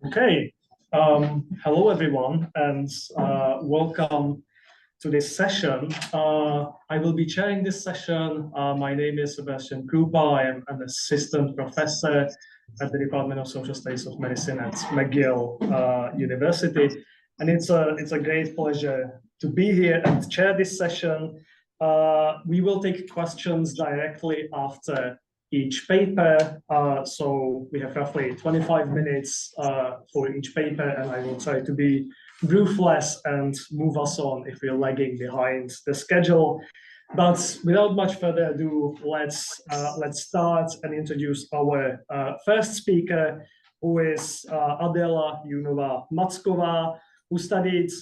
Okay, hello everyone, and welcome to this session. I will be chairing this session. My name is Sebestian Kroupa. I am an assistant professor at the Department of Social Studies of Medicine at McGill University, and it's a great pleasure to be here and chair this session. We will take questions directly after each paper, so we have roughly 25 minutes for each paper, and I will try to be ruthless and move us on if we're lagging behind the schedule. But without much further ado, let's start and introduce our first speaker, who is Adéla Jůnová Macková, who studied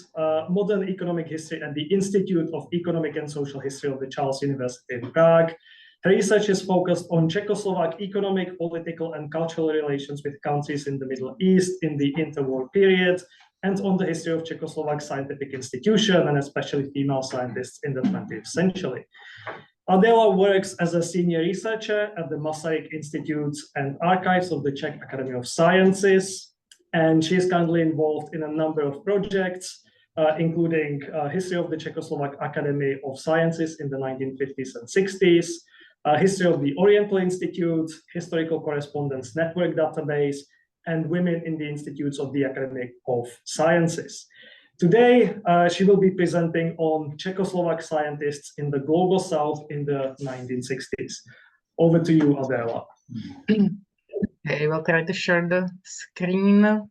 modern economic history at the Institute of Economic and Social History of the Charles University in Prague. Her research is focused on Czechoslovak economic, political, and cultural relations with countries in the Middle East in the interwar period, and on the history of Czechoslovak scientific institution, and especially female scientists in the 20th century. Adéla works as a senior researcher at the Masaryk Institute and Archives of the Czech Academy of Sciences, and she is currently involved in a number of projects, including history of the Czechoslovak Academy of Sciences in the 1950s and 60s, history of the Oriental Institute, historical correspondence network database, and women in the institutes of the Academy of Sciences. Today, she will be presenting on Czechoslovak scientists in the Global South in the 1960s. Over to you, Adéla. Okay, we'll try to share the screen.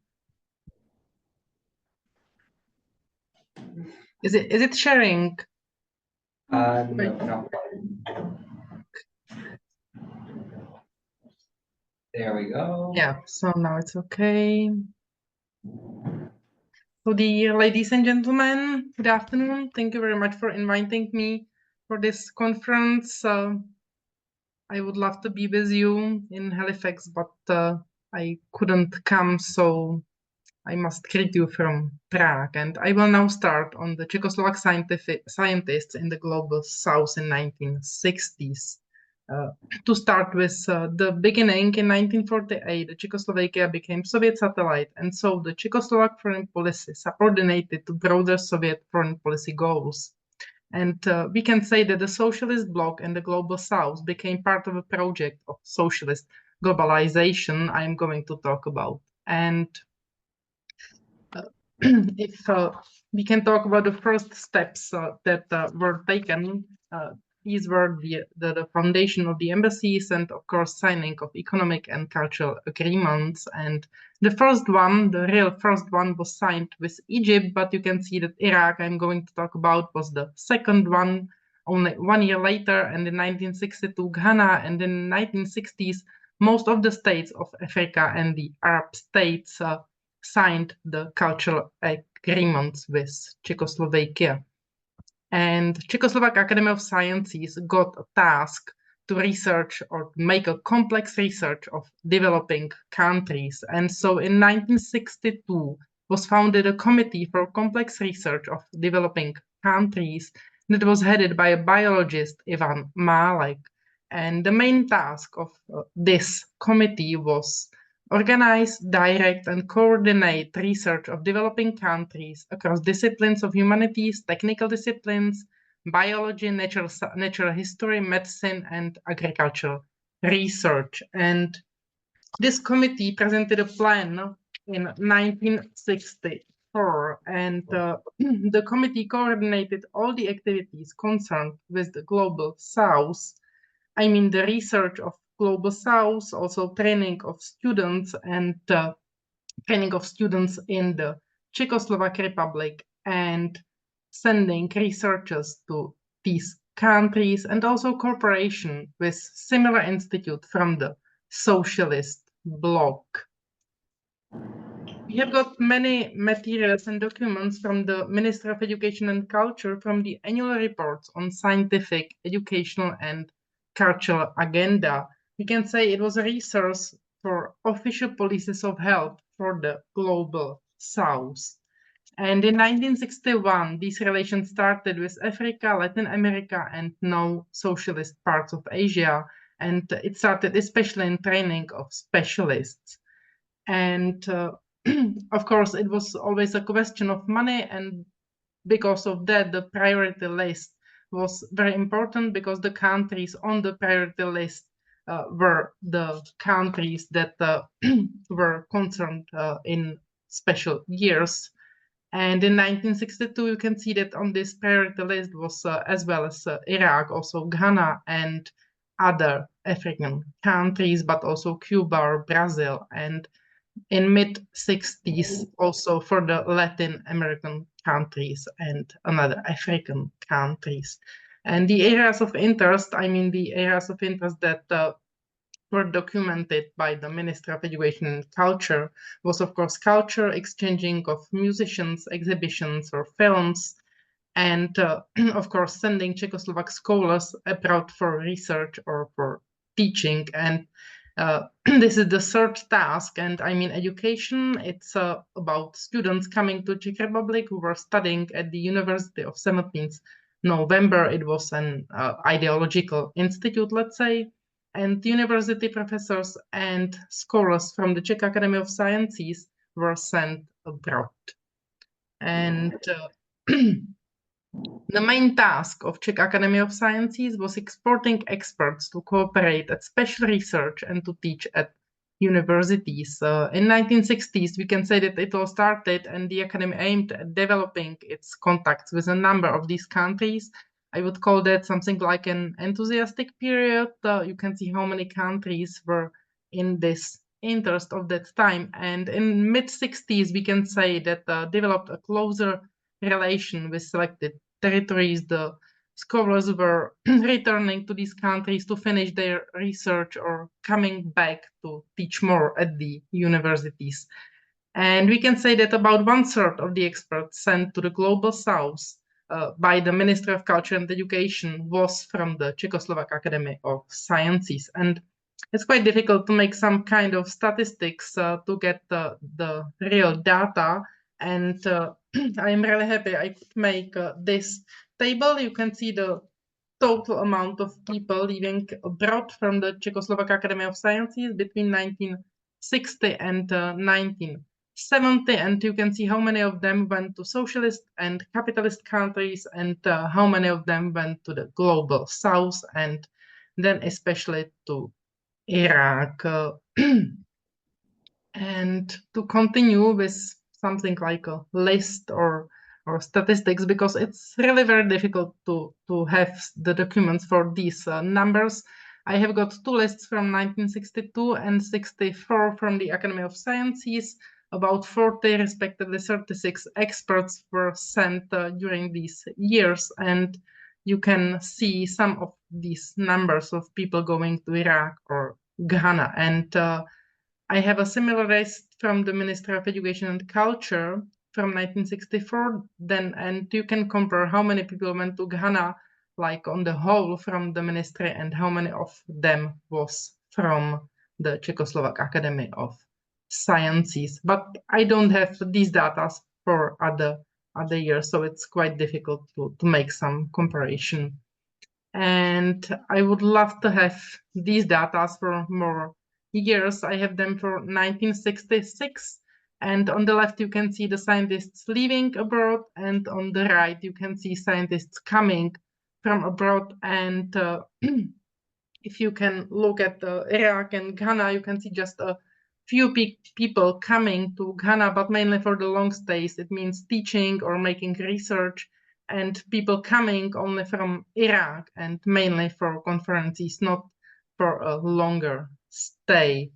Is it sharing? No. There we go. Yeah, so now it's okay. So dear ladies and gentlemen, good afternoon. Thank you very much for inviting me for this conference. I would love to be with you in Halifax, but I couldn't come, so I must greet you from Prague. And I will now start on the Czechoslovak scientists in the Global South in 1960s. To start with the beginning, in 1948, Czechoslovakia became Soviet satellite, and so the Czechoslovak foreign policy subordinated to broader Soviet foreign policy goals. And we can say that the socialist bloc and the Global South became part of a project of socialist globalization I'm going to talk about. And if we can talk about the first steps that were taken, these were the foundation of the embassies and, of course, signing of economic and cultural agreements. And the first one, the real first one, was signed with Egypt, but you can see that Iraq, I'm going to talk about, was the second one, only 1 year later, and in 1962, Ghana, and in the 1960s, most of the states of Africa and the Arab states signed the cultural agreements with Czechoslovakia. And Czechoslovak Academy of Sciences got a task to research or make a complex research of developing countries. And so in 1962 was founded a committee for complex research of developing countries that was headed by a biologist, Ivan Malek. And the main task of this committee was organize, direct, and coordinate research of developing countries across disciplines of humanities, technical disciplines, biology, natural history, medicine, and agricultural research. And this committee presented a plan in 1964, and the committee coordinated all the activities concerned with the Global South. I mean, the research of Global South, also training of students and training of students in the Czechoslovak Republic, and sending researchers to these countries, and also cooperation with similar institute from the socialist bloc. We have got many materials and documents from the Minister of Education and Culture from the annual reports on scientific, educational, and cultural agenda. We can say it was a resource for official policies of health for the Global South. And in 1961, these relations started with Africa, Latin America, and now socialist parts of Asia. And it started especially in training of specialists. And of course, it was always a question of money, and because of that, the priority list was very important, because the countries on the priority list were the countries that were concerned in special years. And in 1962, you can see that on this priority list was as well as Iraq, also Ghana and other African countries, but also Cuba or Brazil. And in mid-60s, also for the Latin American countries and another African countries. And the areas of interest, I mean the areas of interest that were documented by the Ministry of Education and Culture was, of course, culture, exchanging of musicians, exhibitions or films, and of course, sending Czechoslovak scholars abroad for research or for teaching. And this is the third task, and I mean education. It's about students coming to Czech Republic who were studying at the University of 17th November. It was an ideological institute, let's say, and university professors and scholars from the Czech Academy of Sciences were sent abroad. And the main task of Czech Academy of Sciences was exporting experts to cooperate at special research and to teach at universities. In 1960s, we can say that it all started, and the Academy aimed at developing its contacts with a number of these countries. I would call that something like an enthusiastic period. You can see how many countries were in this interest of that time. And in mid-60s, we can say that developed a closer relation with selected territories. The scholars were returning to these countries to finish their research or coming back to teach more at the universities. And we can say that about 1/3 of the experts sent to the Global South by the Ministry of Culture and Education was from the Czechoslovak Academy of Sciences. And it's quite difficult to make some kind of statistics to get the real data. And I'm really happy I could make this table. You can see the total amount of people leaving abroad from the Czechoslovak Academy of Sciences between 1960 and 1970, and you can see how many of them went to socialist and capitalist countries, and how many of them went to the Global South, and then especially to Iraq. And to continue with something like a list or statistics, because it's really very difficult to have the documents for these numbers. I have got two lists from 1962 and 64 from the Academy of Sciences. About 40, respectively 36 experts were sent during these years, and you can see some of these numbers of people going to Iraq or Ghana. And I have a similar list from the Ministry of Education and Culture from 1964 then, and you can compare how many people went to Ghana, like on the whole from the ministry, and how many of them was from the Czechoslovak Academy of Sciences. But I don't have these data for other years, so it's quite difficult to make some comparison. And I would love to have these data for more years. I have them for 1966. And on the left, you can see the scientists leaving abroad, and on the right, you can see scientists coming from abroad. And if you can look at Iraq and Ghana, you can see just a few people coming to Ghana, but mainly for the long stays. It means teaching or making research, and people coming only from Iraq and mainly for conferences, not for a longer stay.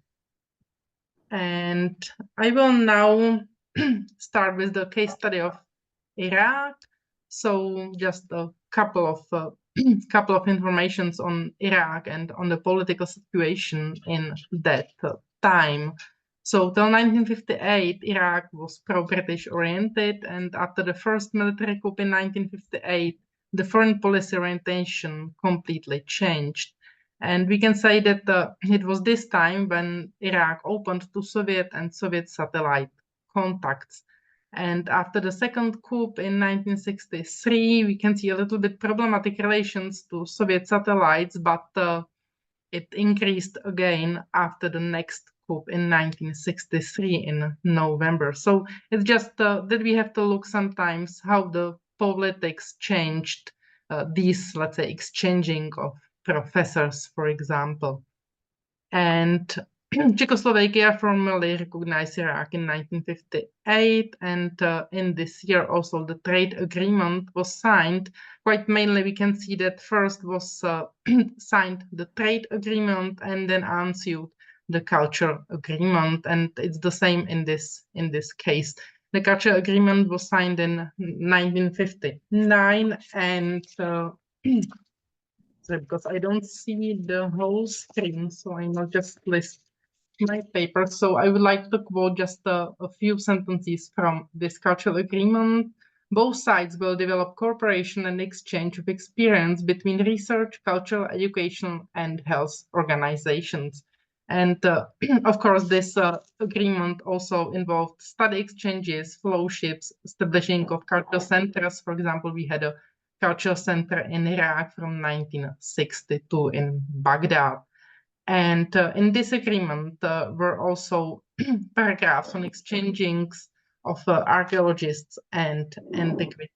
And I will now start with the case study of Iraq. So just a couple of informations on Iraq and on the political situation in that time. So till 1958, Iraq was pro-British oriented, and after the first military coup in 1958, the foreign policy orientation completely changed. And we can say that it was this time when Iraq opened to Soviet and Soviet satellite contacts. And after the second coup in 1963, we can see a little bit problematic relations to Soviet satellites, but it increased again after the next coup in 1963 in November. So it's just that we have to look sometimes how the politics changed these, let's say, exchanging of professors, for example. And Czechoslovakia formally recognized Iraq in 1958, and in this year also the trade agreement was signed. Quite mainly we can see that first was signed the trade agreement and then ensued the culture agreement, and it's the same in this case. The culture agreement was signed in 1959, and because I don't see the whole screen, so I will just list my paper. So I would like to quote just a few sentences from this cultural agreement. Both sides will develop cooperation and exchange of experience between research, cultural, education, and health organizations. And of course, this agreement also involved study exchanges, fellowships, establishing of cultural centers. For example, we had a cultural center in Iraq from 1962 in Baghdad. And in this agreement were also paragraphs on exchanging of archaeologists and antiquities.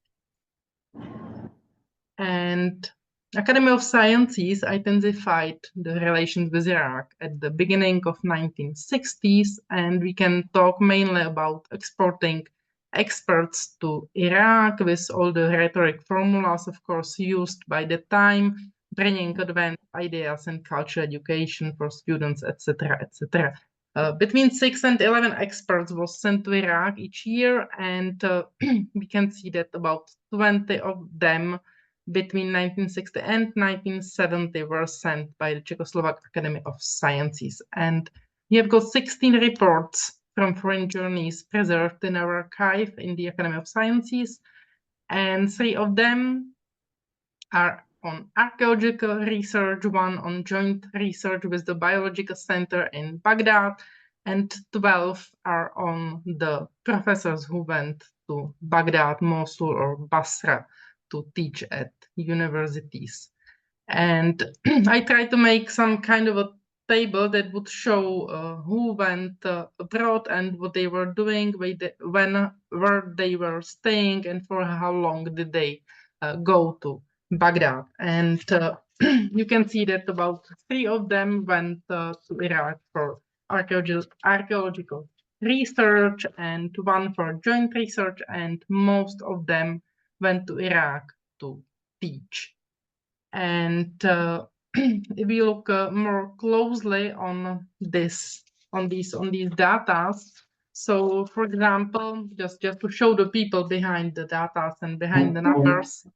And Academy of Sciences intensified the relations with Iraq at the beginning of 1960s, and we can talk mainly about exporting experts to Iraq with all the rhetoric formulas, of course, used by the time, bringing advanced ideas in culture education for students, etc., etc. Between 6 and 11 experts was sent to Iraq each year, and we can see that about 20 of them between 1960 and 1970 were sent by the Czechoslovak Academy of Sciences. And we have got 16 reports from foreign journeys preserved in our archive in the Academy of Sciences, and 3 of them are on archaeological research, 1 on joint research with the Biological Center in Baghdad, and 12 are on the professors who went to Baghdad, Mosul, or Basra to teach at universities. And I tried to make some kind of a table that would show who went abroad and what they were doing, where they were staying, and for how long did they go to Baghdad. And you can see that about 3 of them went to Iraq for archaeological research and 1 for joint research, and most of them went to Iraq to teach. And if we look more closely on these data, so for example, just to show the people behind the data and behind the numbers.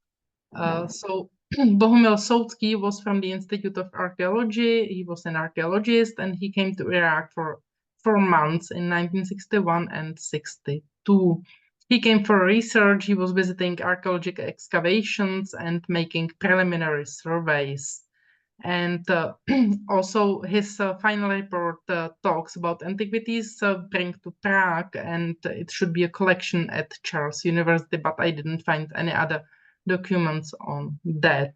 So Bohumil Soutsky was from the Institute of Archaeology. He was an archaeologist, and he came to Iraq for 4 months in 1961 and 62. He came for research. He was visiting archaeological excavations and making preliminary surveys. And also his final report talks about antiquities bring to Prague, and it should be a collection at Charles University, but I didn't find any other documents on that.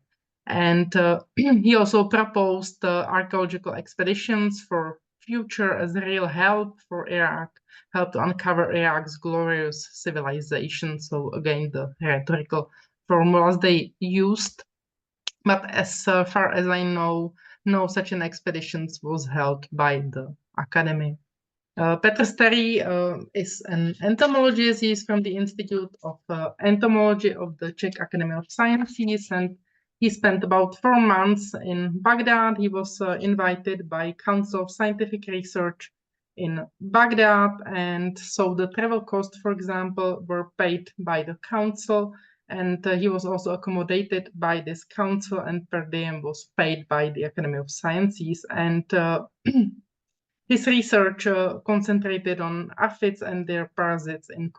And he also proposed archaeological expeditions for future as real help for Iraq, help to uncover Iraq's glorious civilization. So again, the rhetorical formulas they used. But as far as I know, no such an expedition was held by the Academy. Petr Starý is an entomologist. He is from the Institute of Entomology of the Czech Academy of Sciences, and he spent about 4 months in Baghdad. He was invited by Council of Scientific Research in Baghdad, and so the travel costs, for example, were paid by the council, and he was also accommodated by this council, and per diem was paid by the Academy of Sciences. And his research concentrated on aphids and their parasites, and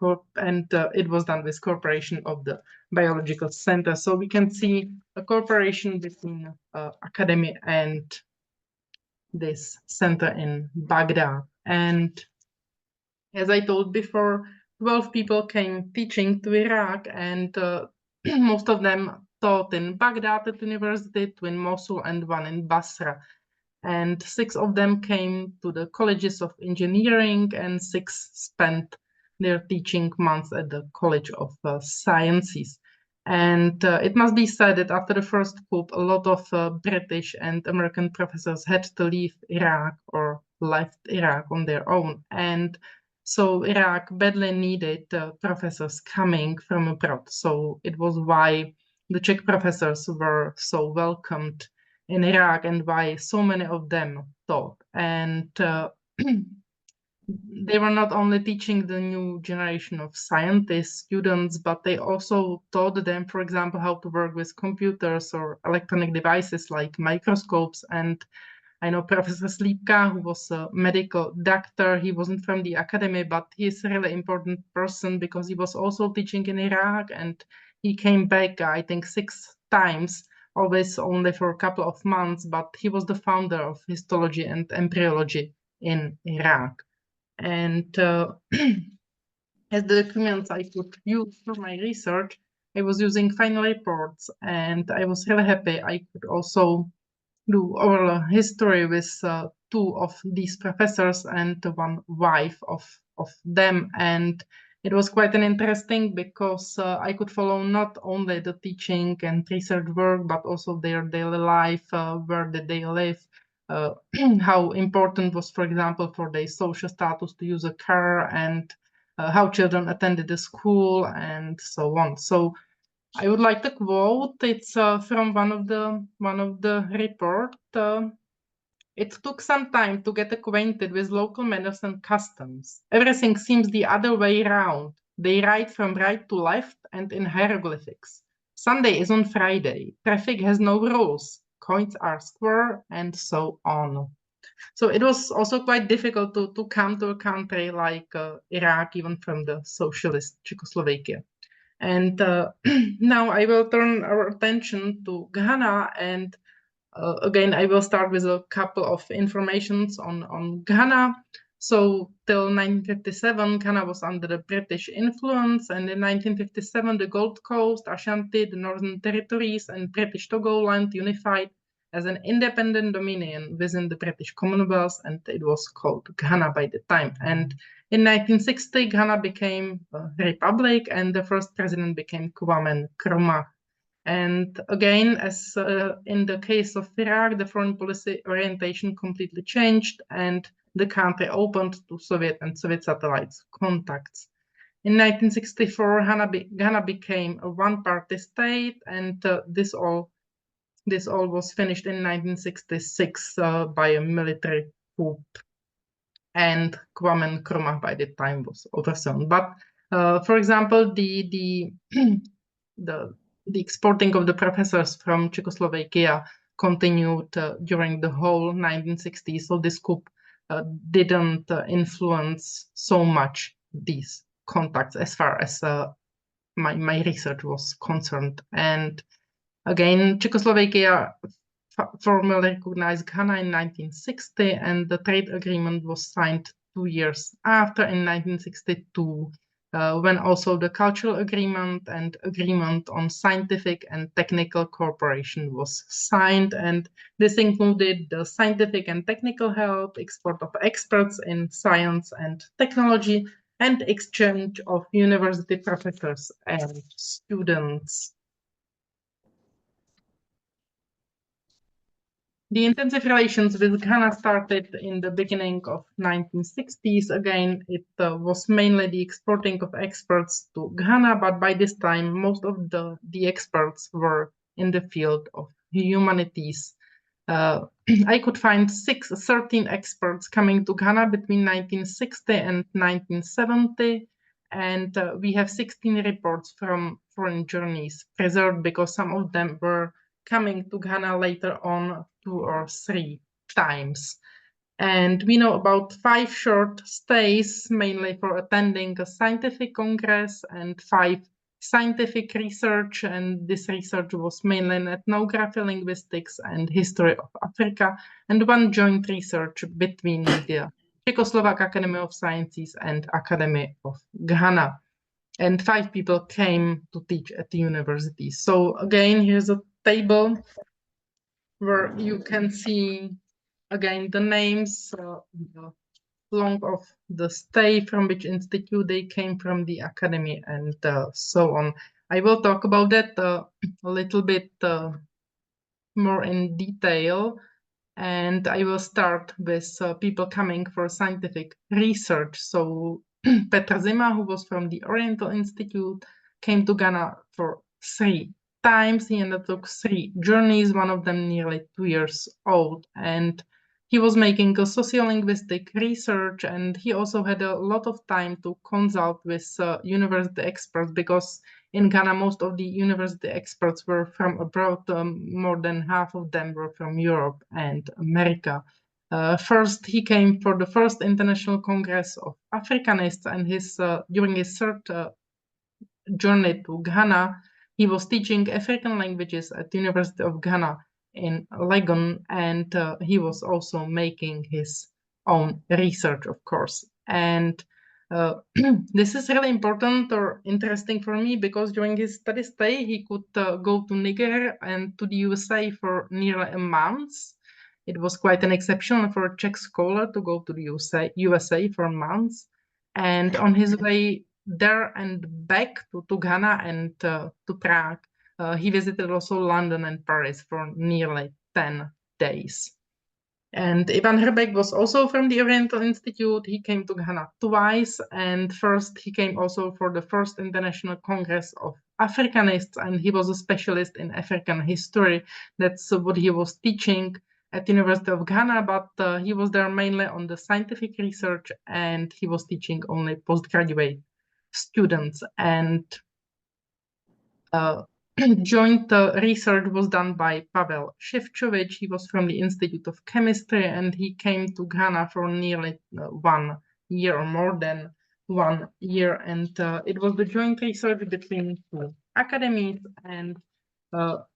it was done with cooperation of the Biological Center. So we can see a cooperation between Academy and this center in Baghdad. And as I told before, 12 people came teaching to Iraq, and most of them taught in Baghdad at university, 2 in Mosul, and 1 in Basra. and 6 of them came to the colleges of engineering, and 6 spent their teaching months at the College of Sciences. And it must be said that after the first coup, a lot of British and American professors had to leave Iraq or left Iraq on their own. And so Iraq badly needed professors coming from abroad. So it was why the Czech professors were so welcomed in Iraq and why so many of them taught. And they were not only teaching the new generation of scientists, students, but they also taught them, for example, how to work with computers or electronic devices like microscopes. And I know Professor Slípka, who was a medical doctor. He wasn't from the academy, but he's a really important person because he was also teaching in Iraq, and he came back, I think, 6 times, always only for a couple of months, but he was the founder of histology and embryology in Iraq. And as the documents I could use for my research, I was using final reports, and I was really happy I could also do oral history with 2 of these professors and 1 wife of them. And it was quite an interesting because I could follow not only the teaching and research work, but also their daily life, where did they live, how important was, for example, for their social status to use a car, and how children attended the school, and so on. So I would like to quote. It's from one of the report. It took some time to get acquainted with local manners and customs. Everything seems the other way round. They write from right to left and in hieroglyphics. Sunday is on Friday. Traffic has no rules. Coins are square, and so on. So it was also quite difficult to come to a country like Iraq, even from the socialist Czechoslovakia. And now I will turn our attention to Ghana, and again, I will start with a couple of informations on Ghana. So till 1957, Ghana was under the British influence, and in 1957, the Gold Coast, Ashanti, the Northern Territories, and British Togoland unified as an independent dominion within the British Commonwealth, and it was called Ghana by the time. And in 1960, Ghana became a republic, and the first president became Kwame Nkrumah. And again, as in the case of Iraq, the foreign policy orientation completely changed, and the country opened to Soviet and Soviet satellites contacts. In 1964, Ghana became a one-party state, and this all was finished in 1966 by a military coup. And Kwame Nkrumah by the time was overthrown. But for example, the exporting of the professors from Czechoslovakia continued during the whole 1960s. So this coup didn't influence so much these contacts as far as my research was concerned. And again, Czechoslovakia formally recognized Ghana in 1960, and the trade agreement was signed 2 years after, in 1962, when also the cultural agreement and agreement on scientific and technical cooperation was signed. And this included the scientific and technical help, export of experts in science and technology, and exchange of university professors and students. The intensive relations with Ghana started in the beginning of 1960s. Again, it was mainly the exporting of experts to Ghana, but by this time, most of the experts were in the field of humanities. I could find 13 experts coming to Ghana between 1960 and 1970, and we have 16 reports from foreign journeys preserved because some of them were coming to Ghana later on 2 or 3 times. And we know about 5 short stays, mainly for attending a scientific congress, and 5 scientific research, and this research was mainly in ethnography, linguistics, and history of Africa, and 1 joint research between the Czechoslovak Academy of Sciences and Academy of Ghana. And 5 people came to teach at the university. So again, here's a table where you can see again, the names, the long of the stay, from which institute they came from, the academy, and so on. I will talk about that a little bit more in detail, and I will start with people coming for scientific research. So Petr Zima, who was from the Oriental Institute, came to Ghana for 3 times. He undertook 3 journeys, one of them nearly 2 years old, and he was making a sociolinguistic research, and he also had a lot of time to consult with university experts, because in Ghana, most of the university experts were from abroad. More than half of them were from Europe and America. First, he came for the first International Congress of Africanists, and during his 3rd journey to Ghana, he was teaching African languages at the University of Ghana in Legon, and he was also making his own research, of course. And this is really important or interesting for me, because during his study stay, he could go to Niger and to the USA for nearly a month. It was quite an exception for a Czech scholar to go to the USA for a month. And on his way there and back to Ghana and to Prague, he visited also London and Paris for nearly 10 days. And Ivan Hrbek was also from the Oriental Institute. He came to Ghana twice, and first he came also for the first International Congress of Africanists, and he was a specialist in African history. That's what he was teaching at the University of Ghana, but he was there mainly on the scientific research, and he was teaching only postgraduate students. And joint research was done by Pavel Ševčovič. He was from the Institute of Chemistry, and he came to Ghana for nearly 1 year, or more than 1 year. And it was the joint research between 2 academies, and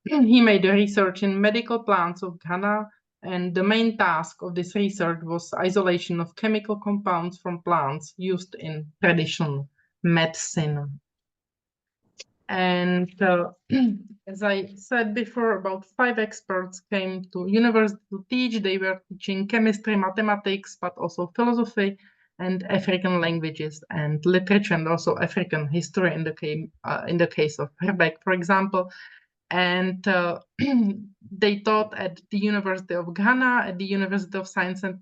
he made a research in medical plants of Ghana. And the main task of this research was isolation of chemical compounds from plants used in traditional medicine. And as I said before, about 5 experts came to university to teach. They were teaching chemistry, mathematics, but also philosophy and African languages and literature, and also African history in the case of Hrbek, for example. And they taught at the University of Ghana, at the University of Science and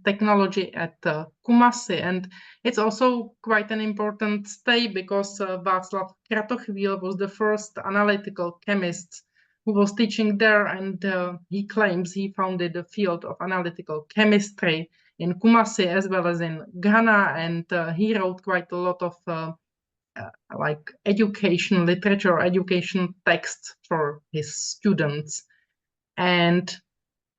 Technology at Kumasi. And it's also quite an important stay, because Václav Kratochvíl was the first analytical chemist who was teaching there, and he claims he founded the field of analytical chemistry in Kumasi as well as in Ghana, and he wrote quite a lot of like education literature, education texts for his students. And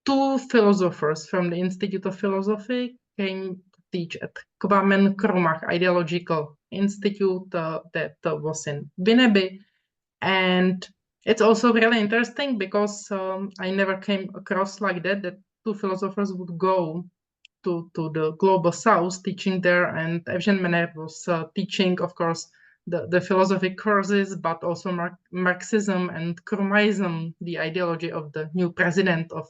2 philosophers from the Institute of Philosophy came to teach at Kwame Nkrumah Ideological Institute that was in Winnebe. And it's also really interesting, because I never came across like that 2 philosophers would go to the Global South teaching there. And Evžen Mener was teaching, of course, the philosophy courses, but also Marxism and Kroumaism, the ideology of the new president of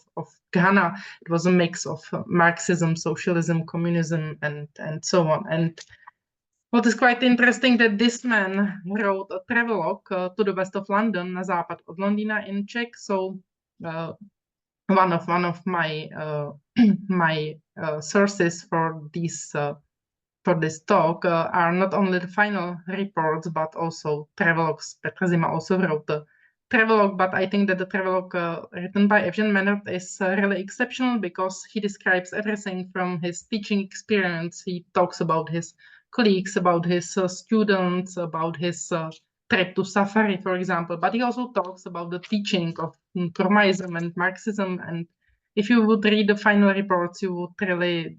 Ghana. It was a mix of Marxism, socialism, communism, and so on. And what is quite interesting, that this man wrote a travelogue to the west of London, na západ od Londýna in Czech. So one of my my sources for this talk are not only the final reports, but also travelogues. Petr Zima also wrote the travelogue, but I think that the travelogue written by Evžen Menert is really exceptional, because he describes everything from his teaching experience. He talks about his colleagues, about his students, about his trip to safari, for example, but he also talks about the teaching of Kroumaism and Marxism. And if you would read the final reports, you would really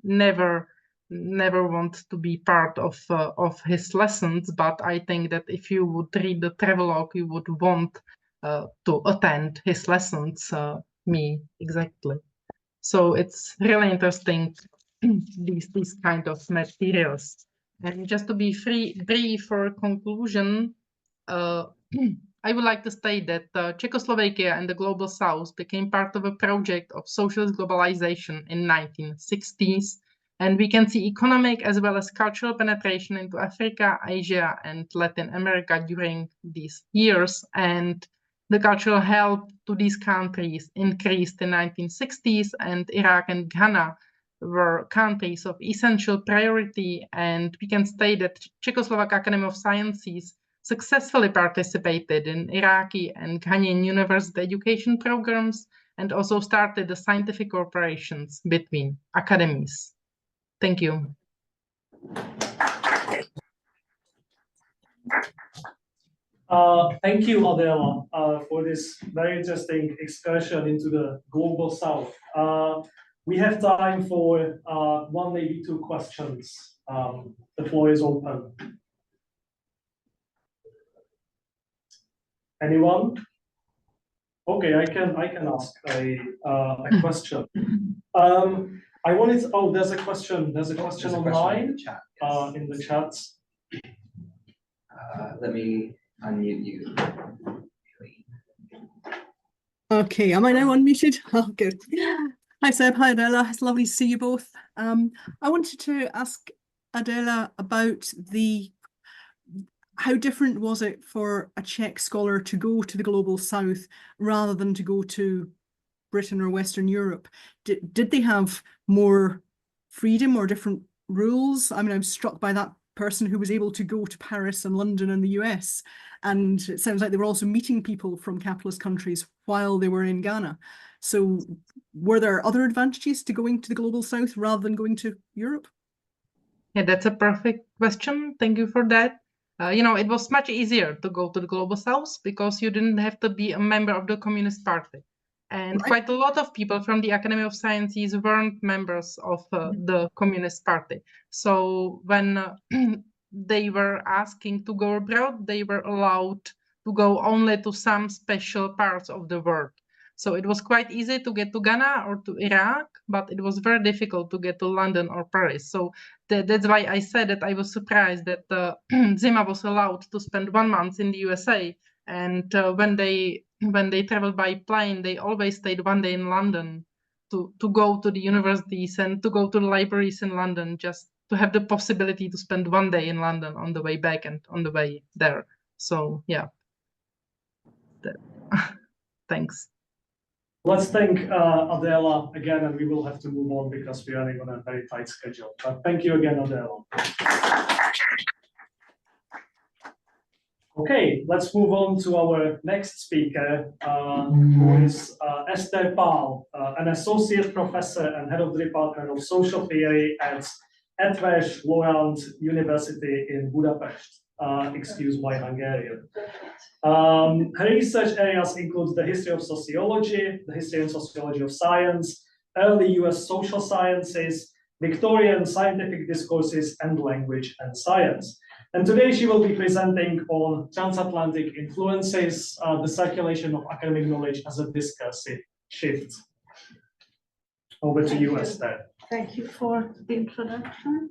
never want to be part of his lessons. But I think that if you would read the travelogue, you would want to attend his lessons, me exactly. So it's really interesting, these kind of materials. And just to be brief for conclusion, I would like to state that Czechoslovakia and the Global South became part of a project of socialist globalization in 1960s. And we can see economic as well as cultural penetration into Africa, Asia, and Latin America during these years. And the cultural help to these countries increased in 1960s, and Iraq and Ghana were countries of essential priority. And we can state that Czechoslovak Academy of Sciences successfully participated in Iraqi and Ghanaian university education programs, and also started the scientific cooperations between academies. Thank you. Thank you, Adéla, for this very interesting excursion into the Global South. We have time for one, maybe two questions. The floor is open. Anyone? Okay, I can ask a question. I wanted. Oh, there's a question. There's a question online in the chat. Yes. In the chat. Let me unmute you. Okay, am I now unmuted? Oh, good. Hi, Seb. Hi, Adéla. It's lovely to see you both. I wanted to ask Adéla about how different was it for a Czech scholar to go to the Global South rather than to go to Britain or Western Europe? Did they have more freedom or different rules? I mean, I'm struck by that person who was able to go to Paris and London and the US, and it sounds like they were also meeting people from capitalist countries while they were in Ghana. So were there other advantages to going to the Global South rather than going to Europe? Yeah, that's a perfect question. Thank you for that. It was much easier to go to the Global South because you didn't have to be a member of the Communist Party. And Right. quite a lot of people from the Academy of Sciences weren't members of the Communist Party. So when they were asking to go abroad, they were allowed to go only to some special parts of the world. So it was quite easy to get to Ghana or to Iraq, but it was very difficult to get to London or Paris. So that's why I said that I was surprised that Zima was allowed to spend 1 month in the USA. And when they traveled by plane, they always stayed 1 day in London to go to the universities and to go to the libraries in London, just to have the possibility to spend 1 day in London on the way back and on the way there. So yeah, thanks. Let's thank Adéla again, and we will have to move on because we are running on a very tight schedule. But thank you again, Adéla. Okay, let's move on to our next speaker, who is Eszter, an associate professor and head of the Department of Social Theory at Eötvös Loránd University in Budapest. Excuse my Hungarian. Her research areas include the history of sociology, the history and sociology of science, early US social sciences, Victorian scientific discourses, and language and science. And today she will be presenting on transatlantic influences, the circulation of academic knowledge as a discursive shift. Over to you, Eszter. Thank you for the introduction.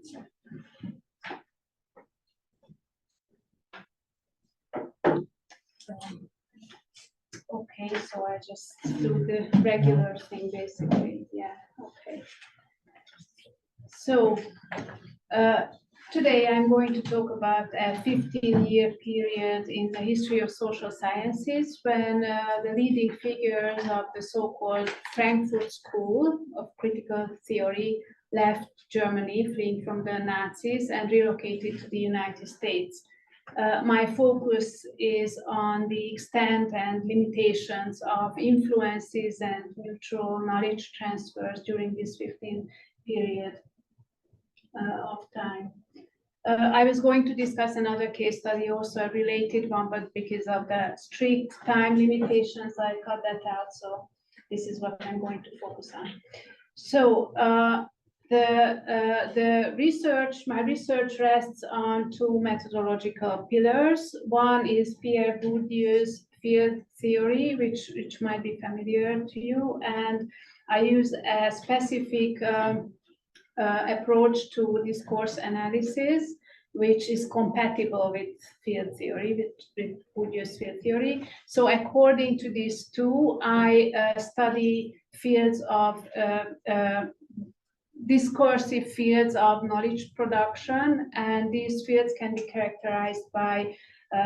Okay, so I just do the regular thing basically. Yeah, okay. So today I'm going to talk about a 15-year period in the history of social sciences when the leading figures of the so-called Frankfurt School of Critical Theory left Germany, fleeing from the Nazis, and relocated to the United States. My focus is on the extent and limitations of influences and mutual knowledge transfers during this 15 period of time. I was going to discuss another case study, also a related one, but because of the strict time limitations, I cut that out. So this is what I'm going to focus on. So my research rests on two methodological pillars. One is Pierre Bourdieu's field theory, which might be familiar to you, and I use a specific approach to discourse analysis. which is compatible with field theory, with Bourdieu's field theory. So according to these two, I study fields of discursive fields of knowledge production, and these fields can be characterized by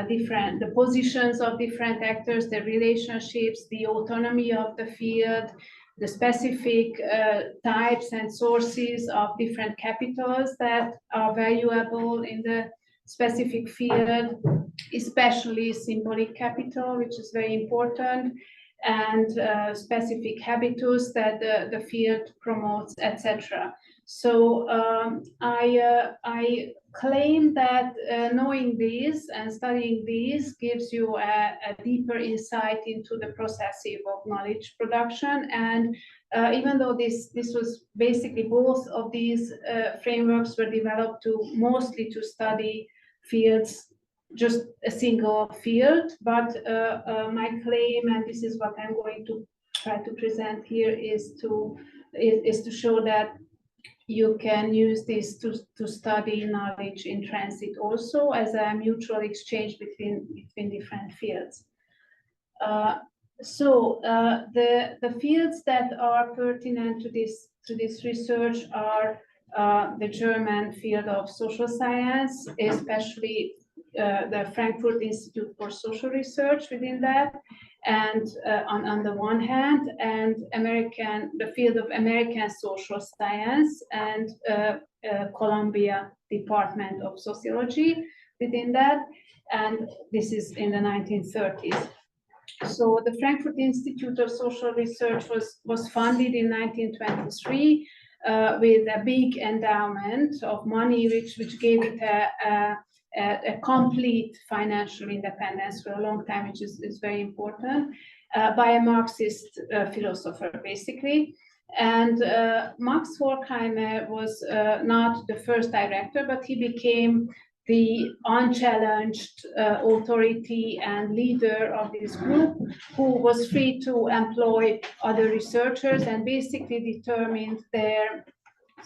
the positions of different actors, the relationships, the autonomy of the field, the specific types and sources of different capitals that are valuable in the specific field, especially symbolic capital, which is very important, and specific habitus that the field promotes, etc. So I claim that knowing these and studying these gives you a deeper insight into the processes of knowledge production. And even though this was basically both of these frameworks were developed mostly to study fields, just a single field, but my claim, and this is what I'm going to try to present here, is to show that you can use this to study knowledge in transit also as a mutual exchange between different fields. So the fields that are pertinent to this research are the German field of social science, especially the Frankfurt Institute for Social Research within that, and on the one hand, and the field of American social science and Columbia Department of Sociology within that, and this is in the 1930s. So the Frankfurt Institute of Social Research was funded in 1923 with a big endowment of money, which gave it a complete financial independence for a long time, which is very important, by a Marxist philosopher, basically. And Max Horkheimer was not the first director, but he became the unchallenged authority and leader of this group, who was free to employ other researchers and basically determined their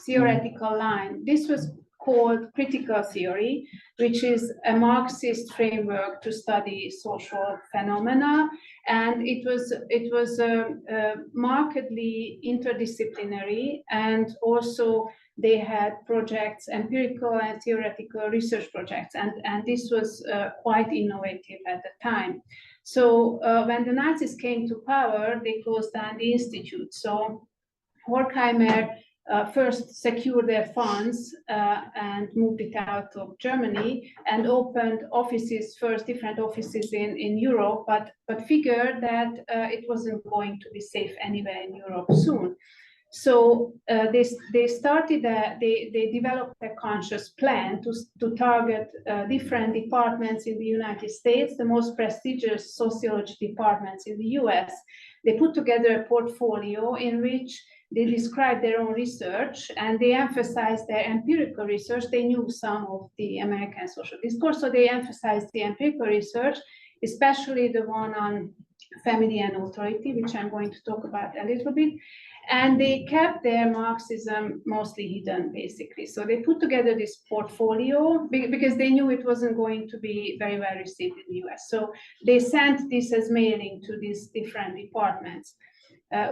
theoretical line. This was called critical theory, which is a Marxist framework to study social phenomena, and it was markedly interdisciplinary, and also they had projects, empirical and theoretical research projects, and this was quite innovative at the time. So when the Nazis came to power, they closed down the institute. So Horkheimer first secured their funds and moved it out of Germany and opened offices, first different offices in Europe, but figured that it wasn't going to be safe anywhere in Europe soon. So they developed a conscious plan to target different departments in the United States, the most prestigious sociology departments in the US. They put together a portfolio in which they described their own research and they emphasized their empirical research. They knew some of the American social discourse, so they emphasized the empirical research, especially the one on family and authority, which I'm going to talk about a little bit. And they kept their Marxism mostly hidden, basically. So they put together this portfolio because they knew it wasn't going to be very well received in the US. So they sent this as mailing to these different departments.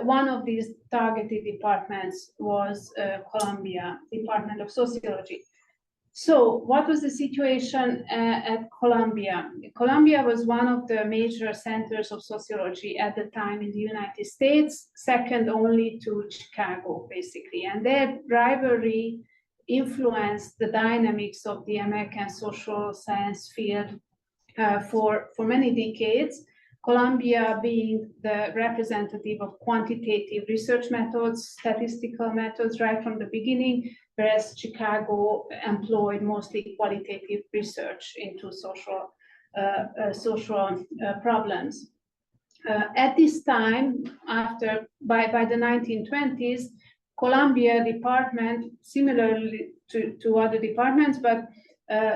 One of these targeted departments was Columbia Department of Sociology. So what was the situation at Columbia? Columbia was one of the major centers of sociology at the time in the United States, second only to Chicago, basically. And their rivalry influenced the dynamics of the American social science field for many decades. Columbia being the representative of quantitative research methods, statistical methods right from the beginning, whereas Chicago employed mostly qualitative research into social problems. At this time, by the 1920s, Columbia department, similarly to other departments, but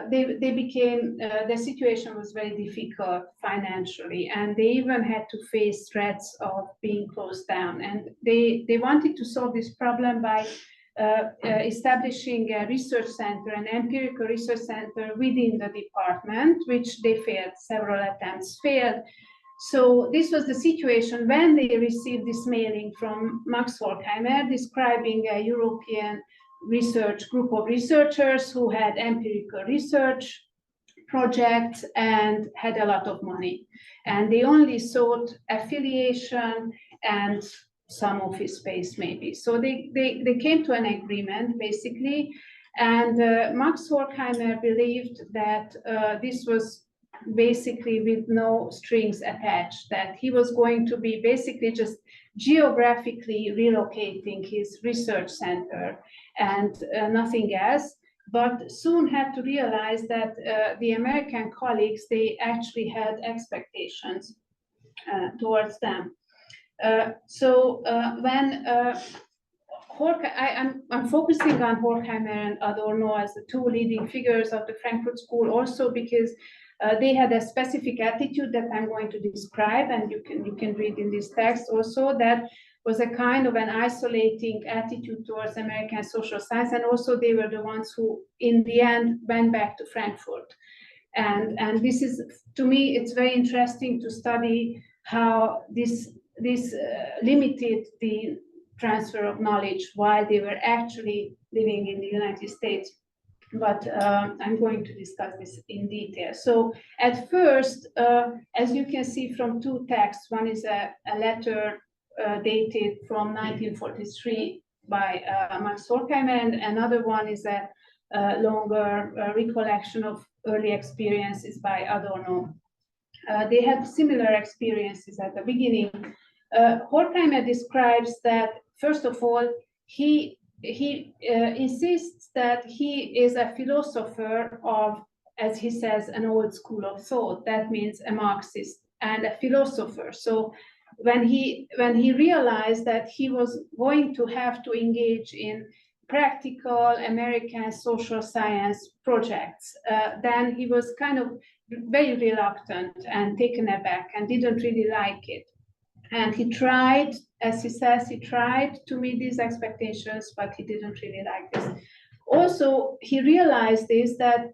they became, the situation was very difficult financially, and they even had to face threats of being closed down. And they wanted to solve this problem by establishing a research center, an empirical research center within the department, which they failed, several attempts failed. So this was the situation when they received this mailing from Max Horkheimer describing a European research group of researchers who had empirical research projects and had a lot of money. And they only sought affiliation and some office space maybe. So they came to an agreement basically. And Max Horkheimer believed that this was basically with no strings attached, that he was going to be basically just geographically relocating his research center and nothing else, but soon had to realize that the American colleagues, they actually had expectations towards them. When I'm focusing on Horkheimer and Adorno as the two leading figures of the Frankfurt School also because they had a specific attitude that I'm going to describe, and you can read in this text also, that was a kind of an isolating attitude towards American social science, and also they were the ones who in the end went back to Frankfurt. And this is, to me, it's very interesting to study how this limited the transfer of knowledge while they were actually living in the United States. But I'm going to discuss this in detail. So at first, as you can see from two texts, one is a letter dated from 1943 by Max Horkheimer, and another one is a longer recollection of early experiences by Adorno. They had similar experiences at the beginning. Horkheimer describes that, first of all, he insists that he is a philosopher of, as he says, an old school of thought. That means a Marxist and a philosopher. So when he realized that he was going to have to engage in practical American social science projects, then he was kind of very reluctant and taken aback and didn't really like it. And he tried, as he says, he tried to meet these expectations, but he didn't really like this. Also, he realized this, that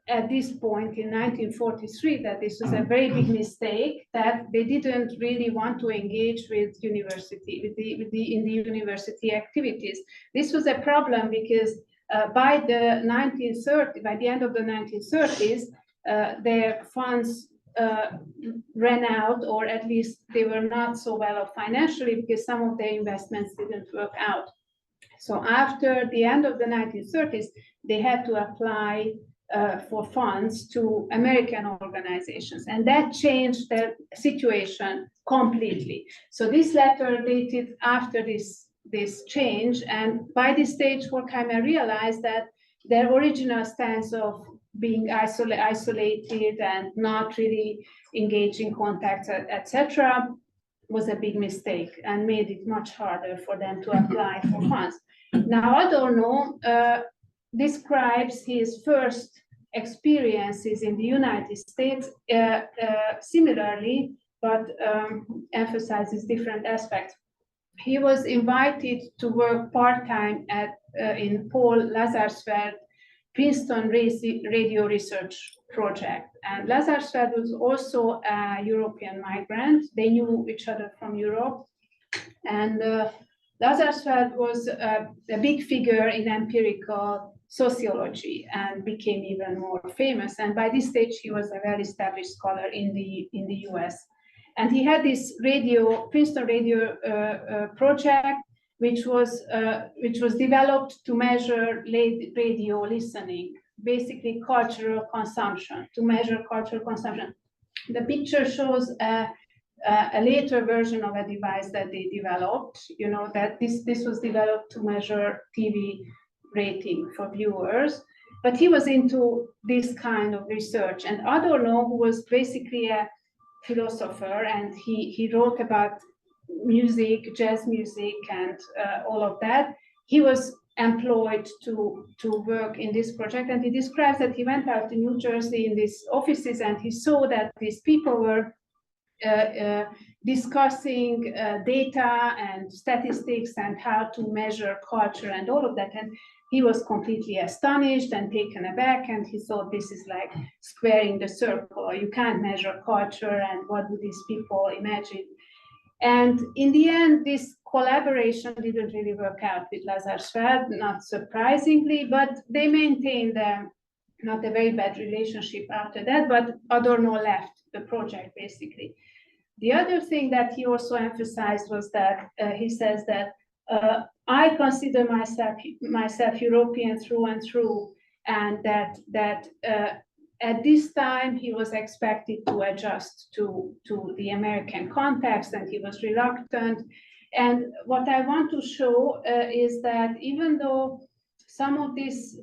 at this point in 1943, that this was a very big mistake, that they didn't really want to engage with university, in the university activities. This was a problem because by the end of the 1930s, their funds ran out, or at least they were not so well off financially because some of their investments didn't work out. So after the end of the 1930s, they had to apply for funds to American organizations, and that changed their situation completely. So this letter dated after this change, and by this stage, Horkheimer realized that their original stance of being isolated and not really engaging contacts, etc., was a big mistake and made it much harder for them to apply for funds. Now, Adorno describes his first experiences in the United States similarly, but emphasizes different aspects. He was invited to work part-time in Paul Lazarsfeld Princeton Radio Research Project. And Lazarsfeld was also a European migrant. They knew each other from Europe. And Lazarsfeld was a big figure in empirical sociology and became even more famous. And by this stage, he was a well-established scholar in the US. And he had this Princeton Radio project, which was developed to measure radio listening, basically cultural consumption, to measure cultural consumption. The picture shows a later version of a device that they developed, that this was developed to measure TV rating for viewers, but he was into this kind of research. And Adorno, who was basically a philosopher, and he wrote about music, jazz music, and all of that, he was employed to work in this project. And he describes that he went out to New Jersey in these offices, and he saw that these people were discussing data and statistics and how to measure culture and all of that. And he was completely astonished and taken aback, and he thought this is like squaring the circle. You can't measure culture, and what do these people imagine? And in the end, this collaboration didn't really work out with Lazarsfeld, not surprisingly, but they maintained not a very bad relationship after that, but Adorno left the project, basically. The other thing that he also emphasized was that he says that I consider myself European through and through, and that at this time he was expected to adjust to the American context, and he was reluctant. And what I want to show is that even though some of this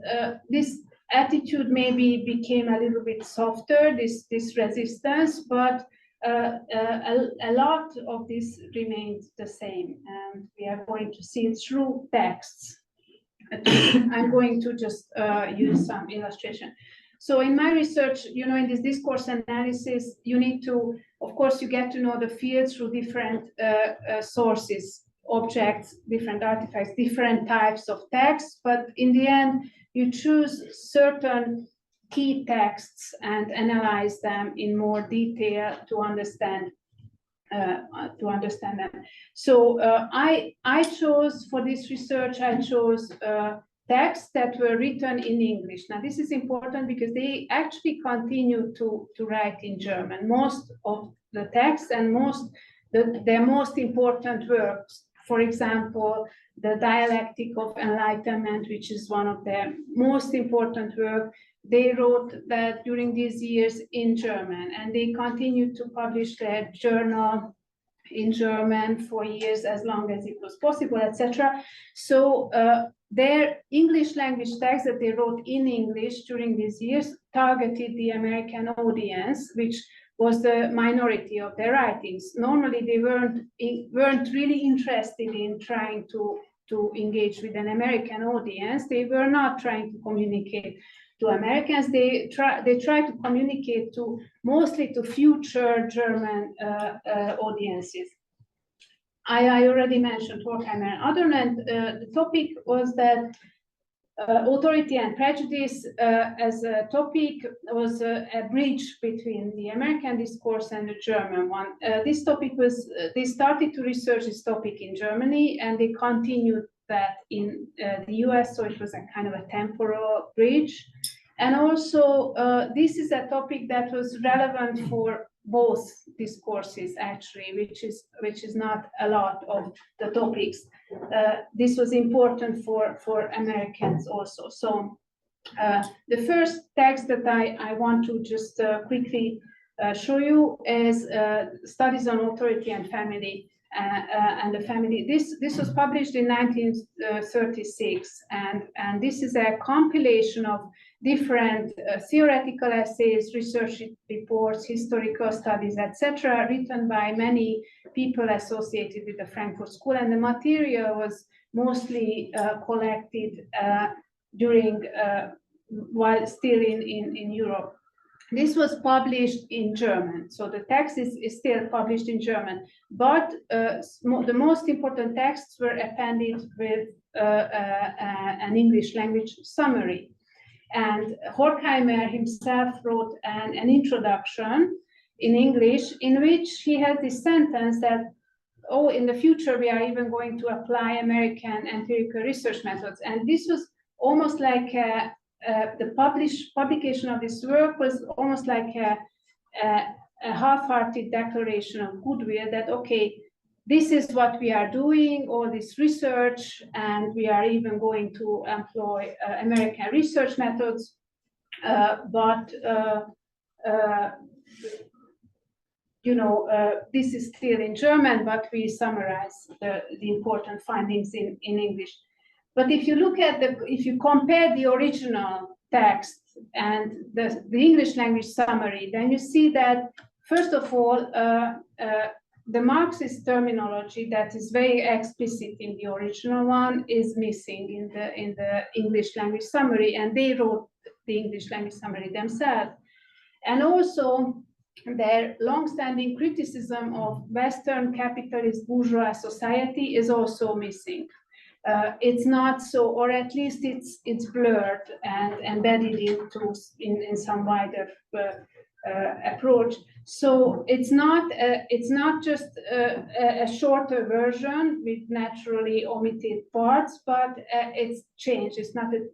attitude maybe became a little bit softer, this resistance, but a lot of this remained the same, and we are going to see it through texts. I'm going to just use some illustration. So in my research, in this discourse analysis, you need to, of course, you get to know the field through different sources, objects, different artifacts, different types of texts, but in the end, you choose certain key texts and analyze them in more detail to understand them. So I chose, for this research, I chose texts that were written in English. Now this is important because they actually continue to write in German. Most of the texts and their most important works, for example, the Dialectic of Enlightenment, which is one of their most important works, they wrote that during these years in German, and they continued to publish their journal in German for years, as long as it was possible, etc. So their English language texts that they wrote in English during these years targeted the American audience, which was the minority of their writings. Normally, they weren't really interested in trying to engage with an American audience. They were not trying to communicate to Americans. They try to communicate mostly to future German audiences. I already mentioned Horkheimer and Adorno, and the topic was that authority and prejudice as a topic was a bridge between the American discourse and the German one. This topic was, they started to research this topic in Germany, and they continued that in the US, so it was a kind of a temporal bridge. And also, this is a topic that was relevant for both discourses, actually, which is not a lot of the topics. This was important for Americans also. So the first text that I want to just quickly show you is Studies on Authority and Family. And the family. This was published in 1936, and this is a compilation of different theoretical essays, research reports, historical studies, etc., written by many people associated with the Frankfurt School, and the material was mostly collected during while still in Europe. This was published in German, so the text is still published in German, but the most important texts were appended with an English language summary. And Horkheimer himself wrote an introduction in English, in which he has this sentence that, oh, in the future we are even going to apply American empirical research methods. And this was almost like the publication of this work was almost like a half-hearted declaration of goodwill that, okay, this is what we are doing, all this research, and we are even going to employ American research methods, but this is still in German, but we summarize the important findings in English. But if you look at if you compare the original text and the English language summary, then you see that, first of all, the Marxist terminology that is very explicit in the original one is missing in the English language summary, and they wrote the English language summary themselves. And also, their long-standing criticism of Western capitalist bourgeois society is also missing. It's not so, or at least it's blurred and embedded in some wider approach. So it's not just a shorter version with naturally omitted parts, but it's changed. It's not a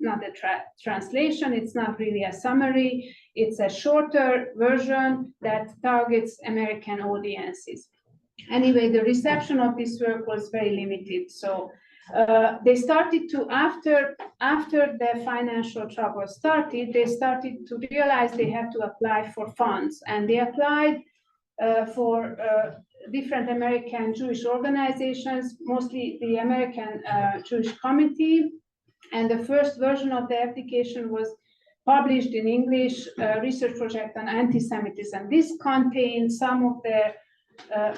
translation. It's not really a summary. It's a shorter version that targets American audiences. Anyway, the reception of this work was very limited. So they started to, after the financial trouble started, they started to realize they had to apply for funds, and they applied for different American Jewish organizations, mostly the American Jewish Committee, and the first version of the application was published in English, research project on anti-Semitism. This contained some of the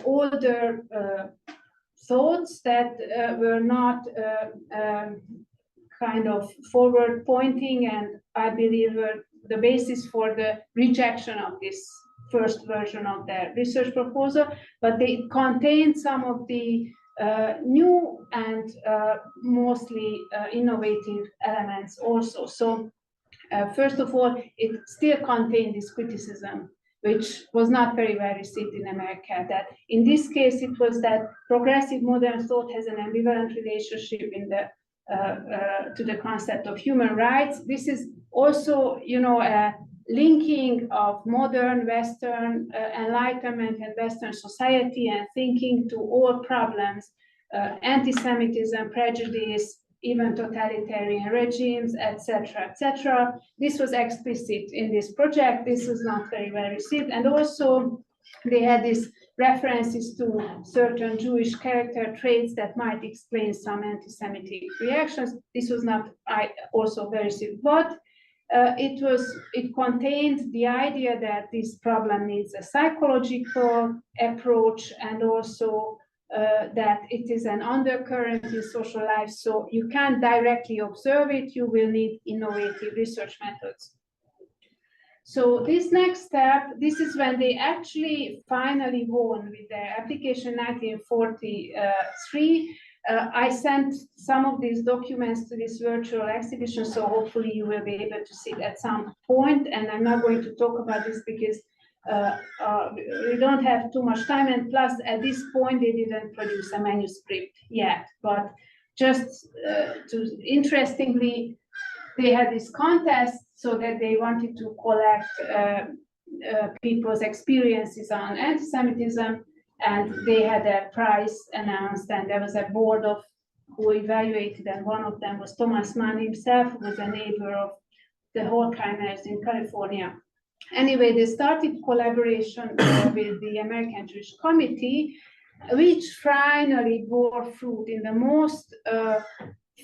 older thoughts that were not kind of forward-pointing, and I believe were the basis for the rejection of this first version of the research proposal, but they contained some of the new and mostly innovative elements also. So first of all, it still contained this criticism, which was not very well received in America, that in this case it was that progressive modern thought has an ambivalent relationship in the to the concept of human rights. This is also, you know, a linking of modern Western enlightenment and Western society and thinking to all problems, anti-Semitism, prejudice, even totalitarian regimes, etc., etc. This was explicit in this project. This was not very well received. And also they had these references to certain Jewish character traits that might explain some anti-Semitic reactions. This was not also very received, but it contained the idea that this problem needs a psychological approach, and also that it is an undercurrent in social life, so you can't directly observe it, you will need innovative research methods. So this next step, this is when they actually finally won with their application in 1943. I sent some of these documents to this virtual exhibition, so hopefully you will be able to see it at some point, and I'm not going to talk about this because we don't have too much time, and plus at this point they didn't produce a manuscript yet, but just interestingly, they had this contest so that they wanted to collect people's experiences on anti-Semitism, and they had a prize announced, and there was a board of who evaluated, and one of them was Thomas Mann himself, who was a neighbor of the Horkheimers in California. Anyway, they started collaboration with the American Jewish Committee, which finally bore fruit in the most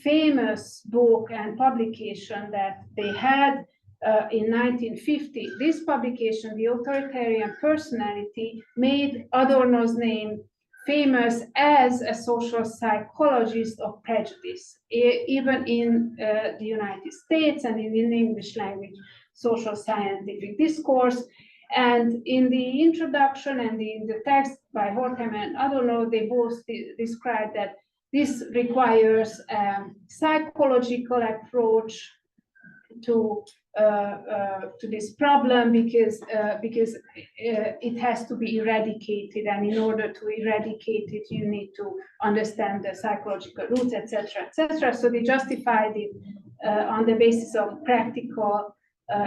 famous book and publication that they had in 1950. This publication, The Authoritarian Personality, made Adorno's name famous as a social psychologist of prejudice, even in the United States and in the English language social scientific discourse. And in the introduction and in the text by Horkheimer and Adorno, they both describe that this requires a psychological approach to this problem because it has to be eradicated, and in order to eradicate it, you need to understand the psychological roots, etc., etc. So they justified it on the basis of practical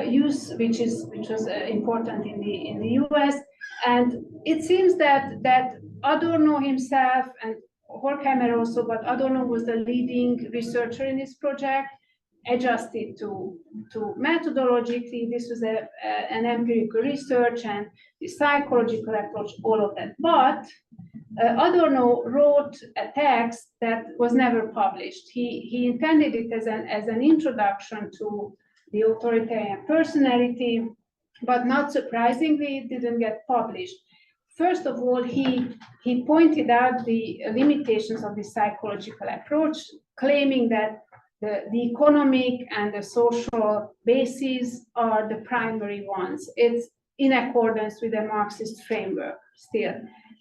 use, which was important in the US, and it seems that Adorno himself and Horkheimer also, but Adorno was the leading researcher in this project, adjusted to methodologically. This was an empirical research and the psychological approach, all of that. But Adorno wrote a text that was never published. He intended it as an introduction to the authoritarian personality, but not surprisingly, it didn't get published. First of all, he pointed out the limitations of the psychological approach, claiming that the economic and the social bases are the primary ones. It's in accordance with the Marxist framework still.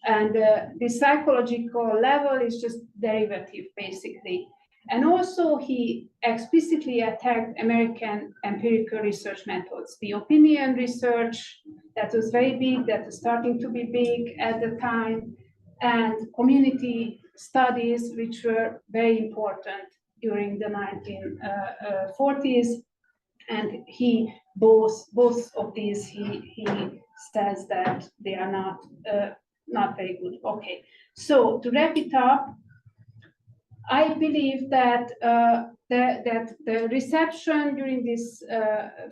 And the psychological level is just derivative, basically. And also he explicitly attacked American empirical research methods. The opinion research that was very big, that was starting to be big at the time, and community studies, which were very important during the 1940s. And he, both of these, he says that they are not very good. Okay, so to wrap it up, I believe that the reception during this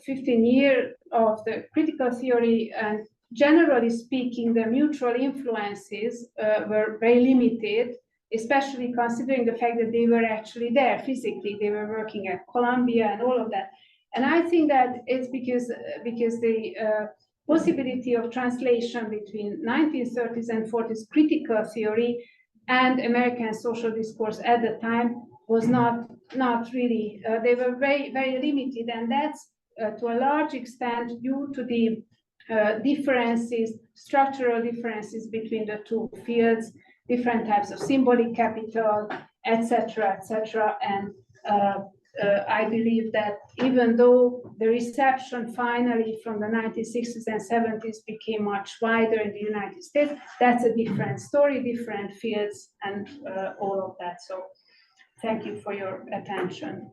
15 years of the critical theory, and generally speaking, the mutual influences were very limited, especially considering the fact that they were actually there physically. They were working at Columbia and all of that. And I think that it's because the possibility of translation between 1930s and 40s critical theory and American social discourse at the time was not really, they were very, very limited. And that's to a large extent due to the differences, structural differences between the two fields, different types of symbolic capital, etc., etc. And I believe that even though the reception finally from the 1960s and 70s became much wider in the United States, that's a different story, different fields, and all of that. So thank you for your attention.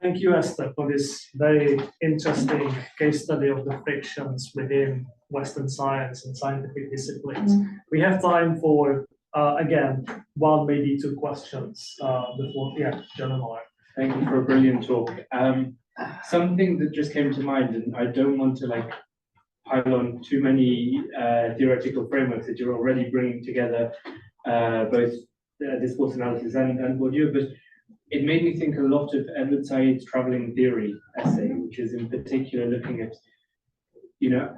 Thank you, Eszter, for this very interesting case study of the frictions within Western science and scientific disciplines. We have time for again, one, maybe two questions before, Jůnová. Thank you for a brilliant talk. Something that just came to mind, and I don't want to pile on too many theoretical frameworks that you're already bringing together, both discourse analysis and Bourdieu, but it made me think a lot of Edward Said's traveling theory essay, which is in particular looking at,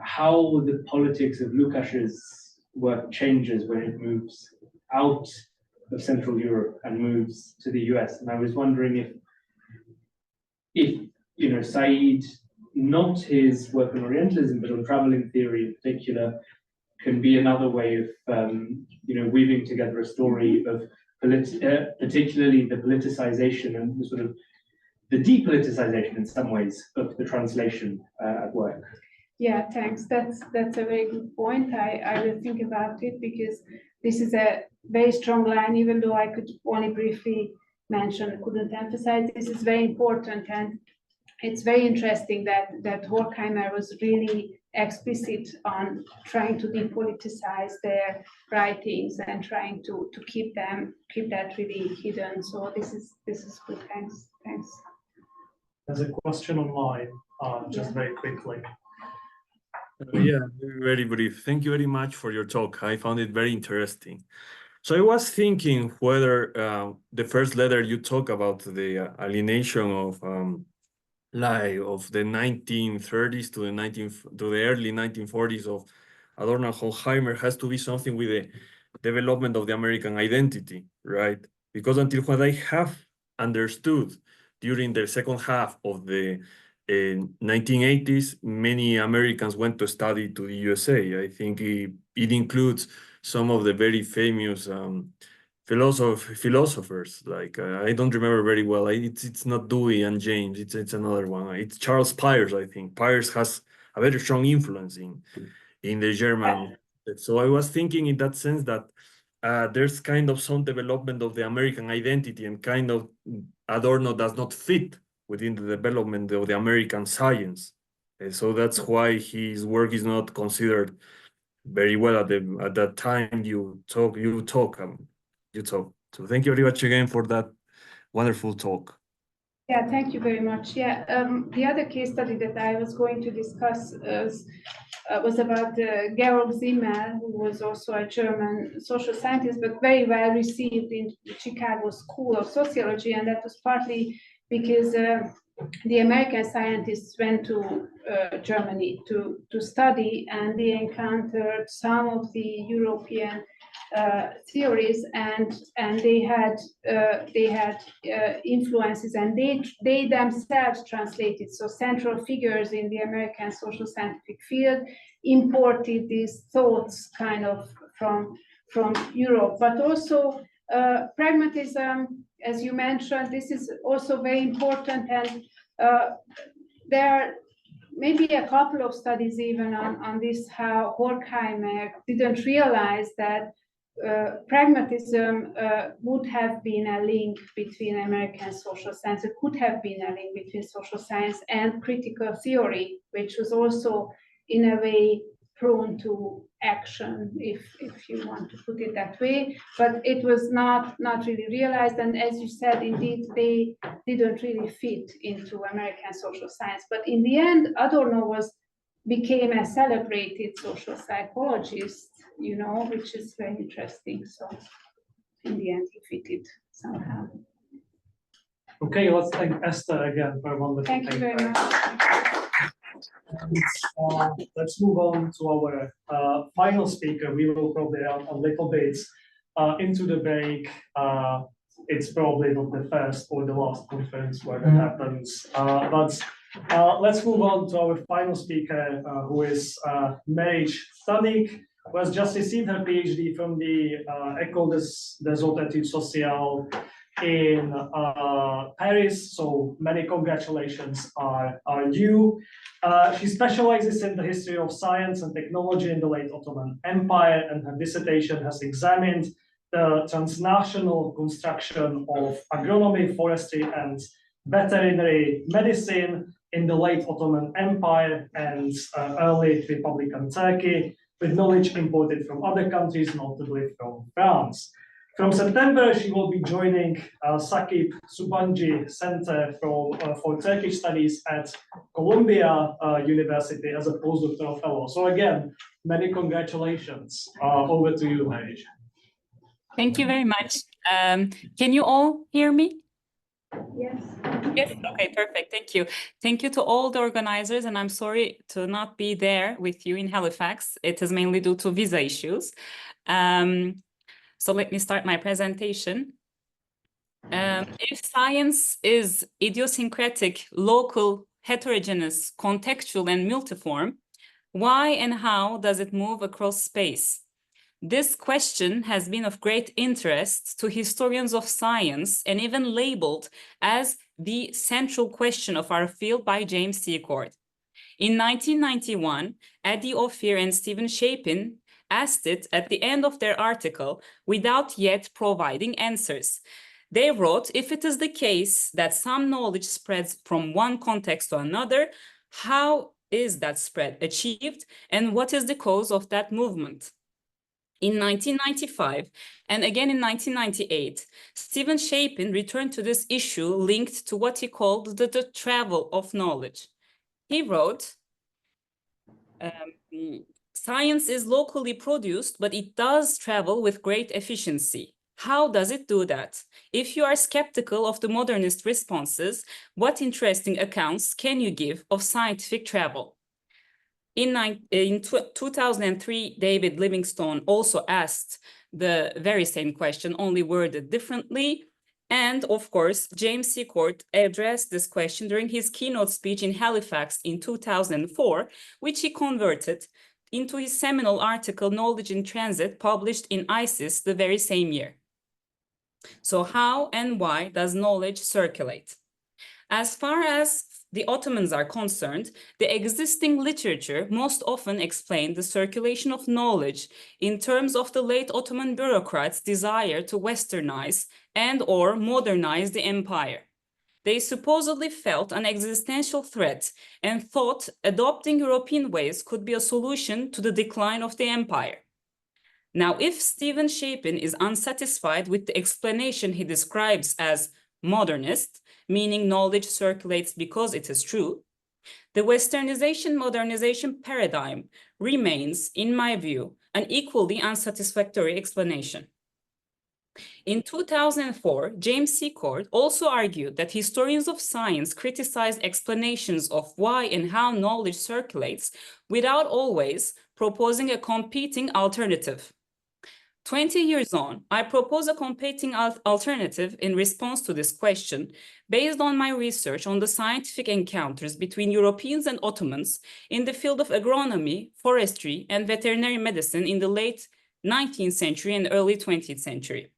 how the politics of Lukasz's work changes when it moves out of Central Europe and moves to the US. And I was wondering if Said, not his work on Orientalism, but on traveling theory in particular, can be another way of weaving together a story of particularly the politicization and sort of the depoliticization in some ways of the translation at work. Yeah, thanks. That's a very good point. I will think about it, because this is a very strong line, even though I could only briefly mention, couldn't emphasize. This is very important, and it's very interesting that Horkheimer was really explicit on trying to depoliticize their writings and trying to keep that really hidden. So this is good. Thanks. There's a question online, just very quickly. Yeah, very brief. Thank you very much for your talk. I found it very interesting. So I was thinking whether the first letter you talk about the alienation of the 1930s to the early 1940s of Adorno and Horkheimer has to be something with the development of the American identity, right? Because until what I have understood during the second half of the 1980s, many Americans went to study to the USA. I think it includes some of the very famous philosophers, like I don't remember very well. It's not Dewey and James. It's another one. It's Charles Peirce. I think Peirce has a very strong influence in the German. So I was thinking in that sense that there's kind of some development of the American identity, and kind of Adorno does not fit within the development of the American science. So that's why his work is not considered very well at that time you talk. So thank you very much again for that wonderful talk. Yeah, thank you very much. Yeah, the other case study that I was going to discuss was about Georg Simmel, who was also a German social scientist, but very well received in the Chicago School of Sociology, and that was partly because the American scientists went to Germany to study, and they encountered some of the European theories, and they had influences, and they themselves translated. So central figures in the American social scientific field imported these thoughts kind of from Europe, but also pragmatism, as you mentioned, this is also very important, and there are maybe a couple of studies even on this, how Horkheimer didn't realize that pragmatism would have been a link between American social science. It could have been a link between social science and critical theory, which was also in a way prone to action, if you want to put it that way. But it was not really realized, and as you said, indeed, they didn't really fit into American social science. But in the end, Adorno became a celebrated social psychologist, you know, which is very interesting. So in the end, he fitted somehow. Okay, let's thank Eszter again for a wonderful Thank you very much. And, let's move on to our final speaker. We will probably run a little bit into the break. It's probably not the first or the last conference where that happens. But let's move on to our final speaker, who is Meriç Tanık, who has just received her PhD from the École des Hautes Études Sociales in Paris, so many congratulations are due. She specializes in the history of science and technology in the late Ottoman Empire, and her dissertation has examined the transnational construction of agronomy, forestry, and veterinary medicine in the late Ottoman Empire and early Republican Turkey, with knowledge imported from other countries, notably from France. From September, she will be joining Sakip Subanji Center for Turkish Studies at Columbia University as a postdoctoral fellow. So again, many congratulations. Over to you, Meriç. Thank you very much. Can you all hear me? Yes. Yes, okay, perfect. Thank you. Thank you to all the organizers, and I'm sorry to not be there with you in Halifax. It is mainly due to visa issues. So let me start my presentation. If science is idiosyncratic, local, heterogeneous, contextual, and multiform, why and how does it move across space? This question has been of great interest to historians of science and even labeled as the central question of our field by James Secord. In 1991, Adi Ophir and Stephen Shapin asked it at the end of their article without yet providing answers. They wrote, if it is the case that some knowledge spreads from one context to another, how is that spread achieved and what is the cause of that movement? In 1995 and again in 1998, Stephen Shapin returned to this issue linked to what he called the travel of knowledge. He wrote, science is locally produced, but it does travel with great efficiency. How does it do that? If you are skeptical of the modernist responses, what interesting accounts can you give of scientific travel? In 2003, David Livingstone also asked the very same question, only worded differently. And of course, James Secord addressed this question during his keynote speech in Halifax in 2004, which he converted into his seminal article, Knowledge in Transit, published in EHESS the very same year. So how and why does knowledge circulate? As far as the Ottomans are concerned, the existing literature most often explained the circulation of knowledge in terms of the late Ottoman bureaucrats' desire to westernize and or modernize the empire. They supposedly felt an existential threat and thought adopting European ways could be a solution to the decline of the empire. Now, if Stephen Shapin is unsatisfied with the explanation he describes as modernist, meaning knowledge circulates because it is true, the westernization-modernization paradigm remains, in my view, an equally unsatisfactory explanation. In 2004, James Secord also argued that historians of science criticize explanations of why and how knowledge circulates without always proposing a competing alternative. 20 years on, I propose a competing alternative in response to this question based on my research on the scientific encounters between Europeans and Ottomans in the field of agronomy, forestry, and veterinary medicine in the late 19th century and early 20th century.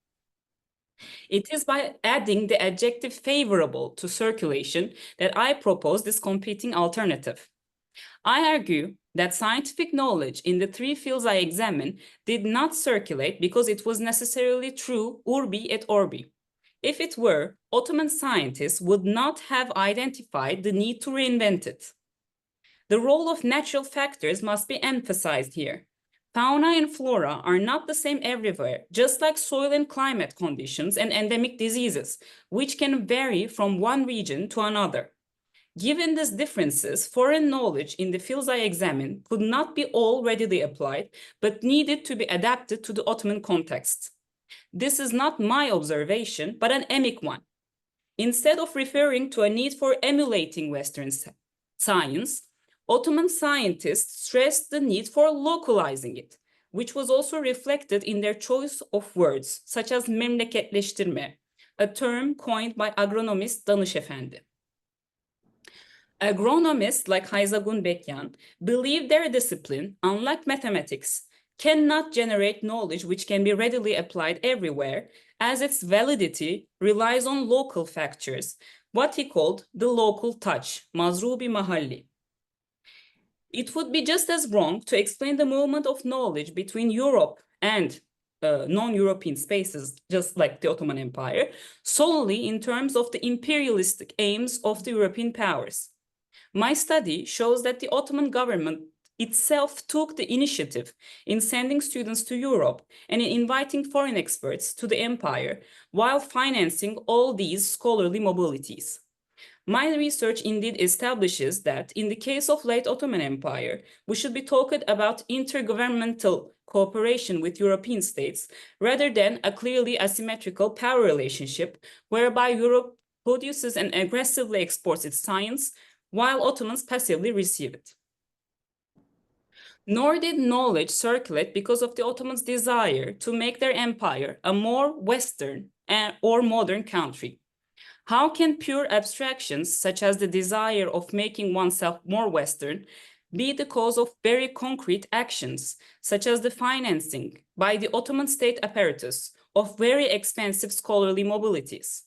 It is by adding the adjective favorable to circulation that I propose this competing alternative. I argue that scientific knowledge in the three fields I examine did not circulate because it was necessarily true urbi et orbi. If it were, Ottoman scientists would not have identified the need to reinvent it. The role of natural factors must be emphasized here. Fauna and flora are not the same everywhere, just like soil and climate conditions and endemic diseases, which can vary from one region to another. Given these differences, foreign knowledge in the fields I examine could not be all readily applied, but needed to be adapted to the Ottoman context. This is not my observation, but an emic one. Instead of referring to a need for emulating Western science, Ottoman scientists stressed the need for localizing it, which was also reflected in their choice of words, such as memleketleştirme, a term coined by agronomist Danış Efendi. Agronomists like Hayzagun Bekyan believe their discipline, unlike mathematics, cannot generate knowledge which can be readily applied everywhere, as its validity relies on local factors, what he called the local touch, mazrubi mahalli. It would be just as wrong to explain the movement of knowledge between Europe and non-European spaces, just like the Ottoman Empire, solely in terms of the imperialistic aims of the European powers. My study shows that the Ottoman government itself took the initiative in sending students to Europe and in inviting foreign experts to the empire while financing all these scholarly mobilities. My research indeed establishes that in the case of late Ottoman Empire, we should be talking about intergovernmental cooperation with European states rather than a clearly asymmetrical power relationship whereby Europe produces and aggressively exports its science while Ottomans passively receive it. Nor did knowledge circulate because of the Ottomans' desire to make their empire a more Western or modern country. How can pure abstractions, such as the desire of making oneself more Western, be the cause of very concrete actions, such as the financing by the Ottoman state apparatus of very expensive scholarly mobilities?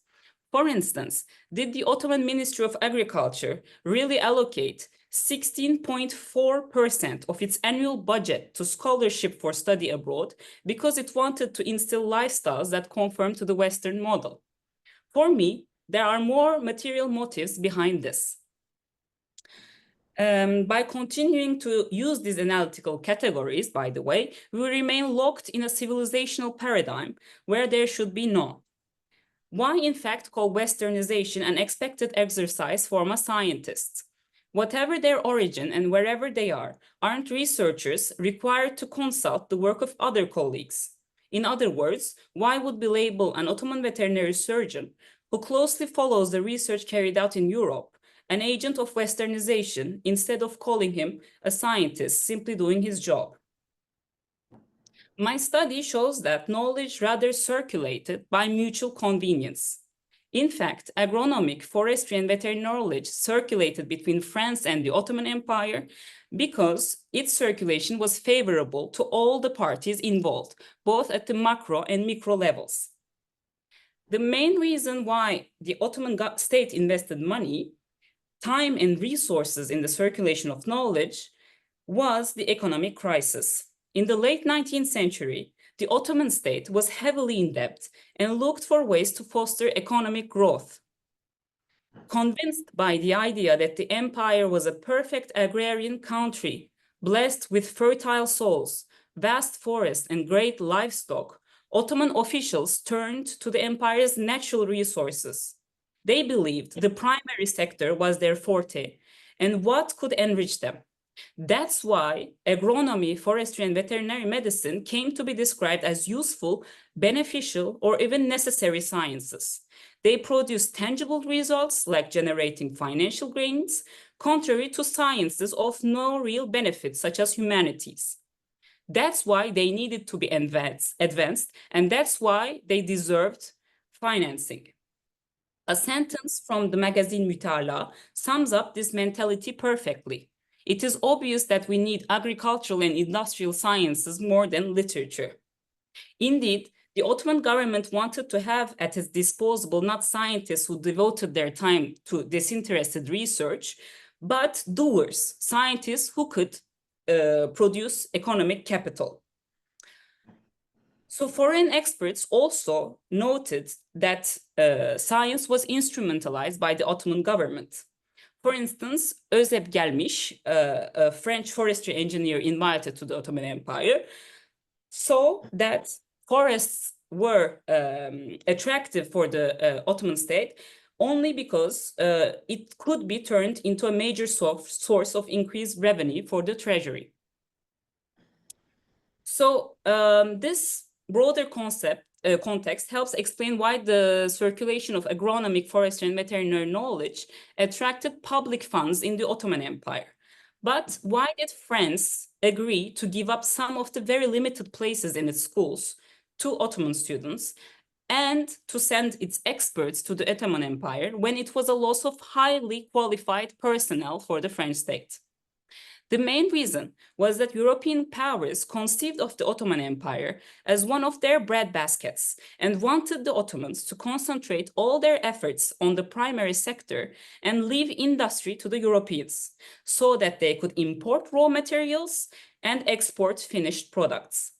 For instance, did the Ottoman Ministry of Agriculture really allocate 16.4% of its annual budget to scholarship for study abroad because it wanted to instill lifestyles that conform to the Western model? For me, there are more material motives behind this. By continuing to use these analytical categories, by the way, we remain locked in a civilizational paradigm where there should be none. Why, in fact, call Westernization an expected exercise for my scientists? Whatever their origin and wherever they are, aren't researchers required to consult the work of other colleagues? In other words, why would we label an Ottoman veterinary surgeon who closely follows the research carried out in Europe an agent of Westernization instead of calling him a scientist simply doing his job? My study shows that knowledge rather circulated by mutual convenience. In fact, agronomic, forestry, and veterinary knowledge circulated between France and the Ottoman Empire because its circulation was favorable to all the parties involved, both at the macro and micro levels. The main reason why the Ottoman state invested money, time, and resources in the circulation of knowledge was the economic crisis. In the late 19th century, the Ottoman state was heavily in debt and looked for ways to foster economic growth. Convinced by the idea that the empire was a perfect agrarian country, blessed with fertile soils, vast forests, and great livestock, Ottoman officials turned to the empire's natural resources. They believed the primary sector was their forte and what could enrich them. That's why agronomy, forestry, and veterinary medicine came to be described as useful, beneficial, or even necessary sciences. They produce tangible results like generating financial gains, contrary to sciences of no real benefit, such as humanities. That's why they needed to be advanced, and that's why they deserved financing. A sentence from the magazine Mütalaa sums up this mentality perfectly. It is obvious that we need agricultural and industrial sciences more than literature. Indeed, the Ottoman government wanted to have at its disposal not scientists who devoted their time to disinterested research, but doers, scientists who could produce economic capital. So foreign experts also noted that science was instrumentalized by the Ottoman government. For instance, Özep Gelmiş, a French forestry engineer invited to the Ottoman Empire, saw that forests were attractive for the Ottoman state only because it could be turned into a major source of increased revenue for the treasury. So this broader context helps explain why the circulation of agronomic, forestry, and veterinary knowledge attracted public funds in the Ottoman Empire. But why did France agree to give up some of the very limited places in its schools to Ottoman students and to send its experts to the Ottoman Empire when it was a loss of highly qualified personnel for the French state? The main reason was that European powers conceived of the Ottoman Empire as one of their breadbaskets and wanted the Ottomans to concentrate all their efforts on the primary sector and leave industry to the Europeans so that they could import raw materials and export finished products.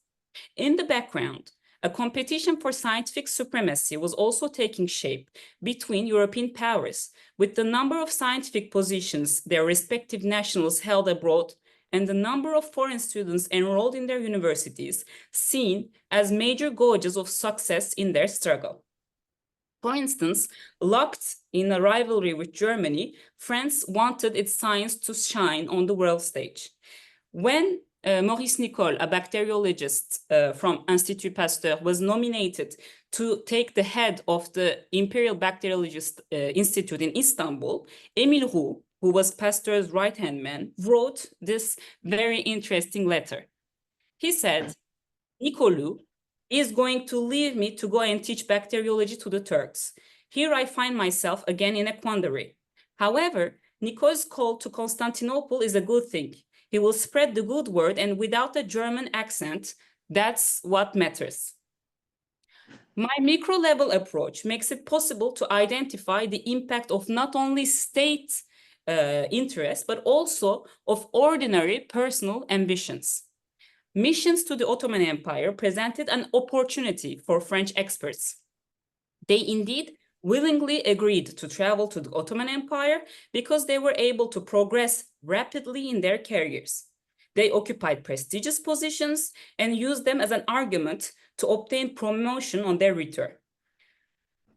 In the background, a competition for scientific supremacy was also taking shape between European powers, with the number of scientific positions their respective nationals held abroad and the number of foreign students enrolled in their universities seen as major gauges of success in their struggle. For instance, locked in a rivalry with Germany, France wanted its science to shine on the world stage. When Maurice Nicole, a bacteriologist from Institut Pasteur, was nominated to take the head of the Imperial Bacteriologist Institute in Istanbul, Émile Roux, who was Pasteur's right-hand man, wrote this very interesting letter. He said, Nicolou is going to leave me to go and teach bacteriology to the Turks. Here I find myself again in a quandary. However, Nicole's call to Constantinople is a good thing. He will spread the good word, and without a German accent, that's what matters. My micro-level approach makes it possible to identify the impact of not only state interest, but also of ordinary personal ambitions. Missions to the Ottoman Empire presented an opportunity for French experts. They indeed willingly agreed to travel to the Ottoman Empire because they were able to progress rapidly in their careers. They occupied prestigious positions and used them as an argument to obtain promotion on their return.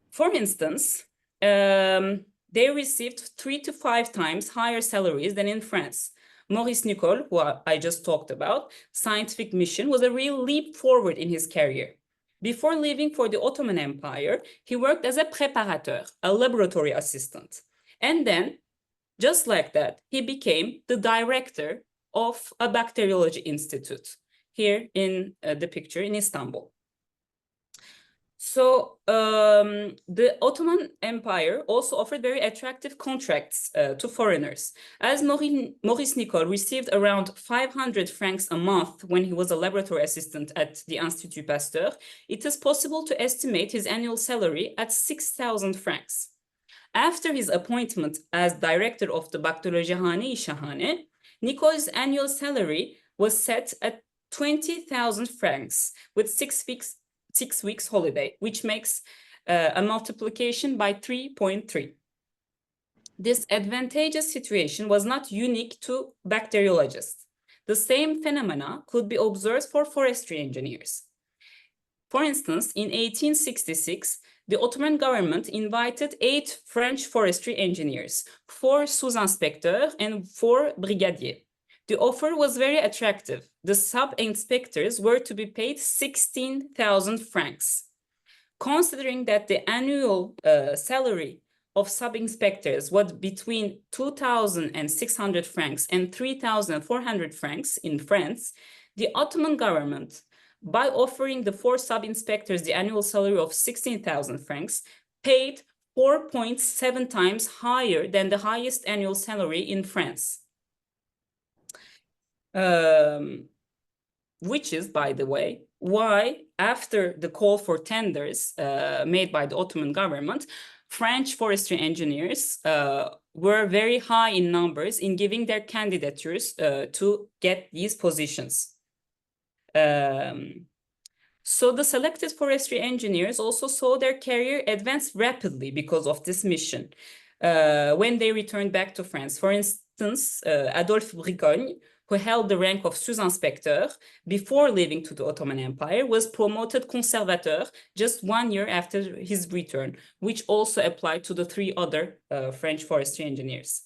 For instance, they received 3 to 5 times higher salaries than in France. Maurice Nicole, who I just talked about, scientific mission was a real leap forward in his career. Before leaving for the Ottoman Empire, he worked as a préparateur, a laboratory assistant. And then, just like that, he became the director of a bacteriology institute here in the picture in Istanbul. So the Ottoman Empire also offered very attractive contracts to foreigners. As Maurice Nicole received around 500 francs a month when he was a laboratory assistant at the Institut Pasteur, it is possible to estimate his annual salary at 6,000 francs. After his appointment as director of the Bakterioloji-Hane-i Şahane, Nicole's annual salary was set at 20,000 francs with 6 weeks holiday, which makes a multiplication by 3.3. This advantageous situation was not unique to bacteriologists. The same phenomena could be observed for forestry engineers. For instance, in 1866, the Ottoman government invited 8 French forestry engineers, 4 sous-inspecteurs and 4 brigadiers. The offer was very attractive. The sub-inspectors were to be paid 16,000 francs. Considering that the annual salary of sub-inspectors was between 2,600 francs and 3,400 francs in France, The Ottoman government, by offering the 4 sub-inspectors the annual salary of 16,000 francs, paid 4.7 times higher than the highest annual salary in France. Which is, by the way, why after the call for tenders made by the Ottoman government, French forestry engineers were very high in numbers in giving their candidatures to get these positions. So the selected forestry engineers also saw their career advance rapidly because of this mission when they returned back to France. For instance, Adolphe Bricogne, who held the rank of sous-inspecteur before leaving to the Ottoman Empire, was promoted conservateur just 1 year after his return, which also applied to the 3 other French forestry engineers.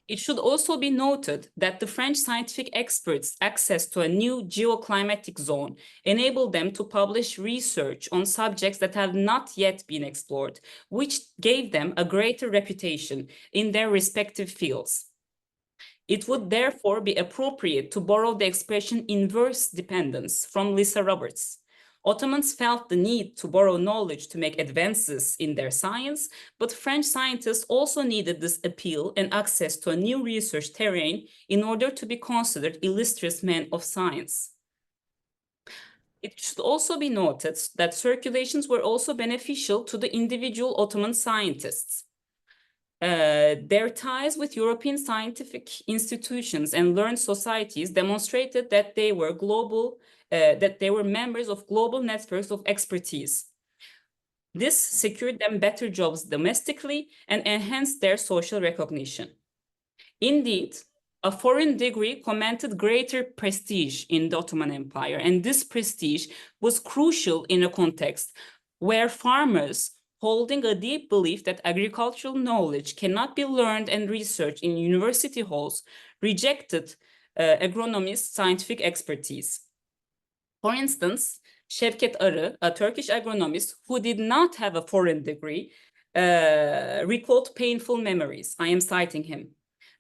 It should also be noted that the French scientific experts' access to a new geoclimatic zone enabled them to publish research on subjects that have not yet been explored, which gave them a greater reputation in their respective fields. It would therefore be appropriate to borrow the expression inverse dependence from Lisa Roberts. Ottomans felt the need to borrow knowledge to make advances in their science, but French scientists also needed this appeal and access to a new research terrain in order to be considered illustrious men of science. It should also be noted that circulations were also beneficial to the individual Ottoman scientists. Their ties with European scientific institutions and learned societies demonstrated that they were members of global networks of expertise. This secured them better jobs domestically and enhanced their social recognition. Indeed, a foreign degree commanded greater prestige in the Ottoman Empire, and this prestige was crucial in a context where farmers holding a deep belief that agricultural knowledge cannot be learned and researched in university halls, rejected agronomists' scientific expertise. For instance, Şevket Arı, a Turkish agronomist who did not have a foreign degree, recalled painful memories. I am citing him.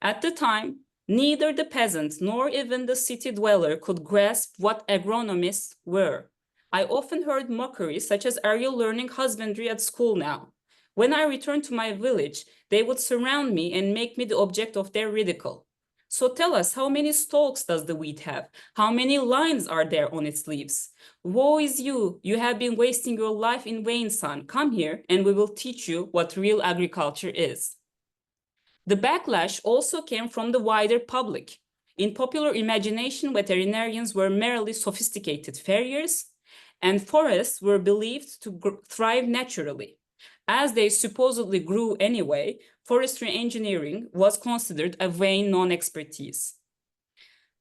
At the time, neither the peasant nor even the city dweller could grasp what agronomists were. I often heard mockeries such as, "Are you learning husbandry at school now?" When I returned to my village, they would surround me and make me the object of their ridicule. "So tell us, how many stalks does the wheat have? How many lines are there on its leaves? Woe is you, you have been wasting your life in vain, son. Come here and we will teach you what real agriculture is." The backlash also came from the wider public. In popular imagination, veterinarians were merely sophisticated farriers, and forests were believed to thrive naturally. As they supposedly grew anyway, forestry engineering was considered a vain non-expertise.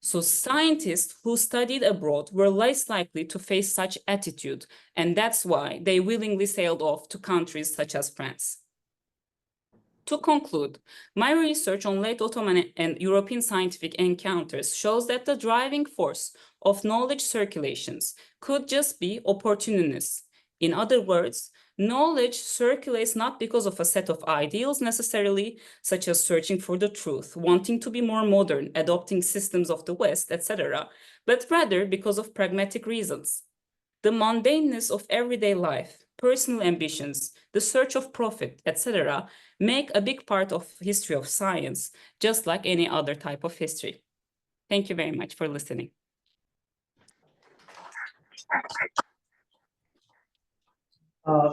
So scientists who studied abroad were less likely to face such attitude, and that's why they willingly sailed off to countries such as France. To conclude, my research on late Ottoman and European scientific encounters shows that the driving force of knowledge circulations could just be opportunists. In other words, knowledge circulates not because of a set of ideals necessarily, such as searching for the truth, wanting to be more modern, adopting systems of the West, etc., but rather because of pragmatic reasons. The mundaneness of everyday life, personal ambitions, the search of profit, etc., make a big part of history of science, just like any other type of history. Thank you very much for listening.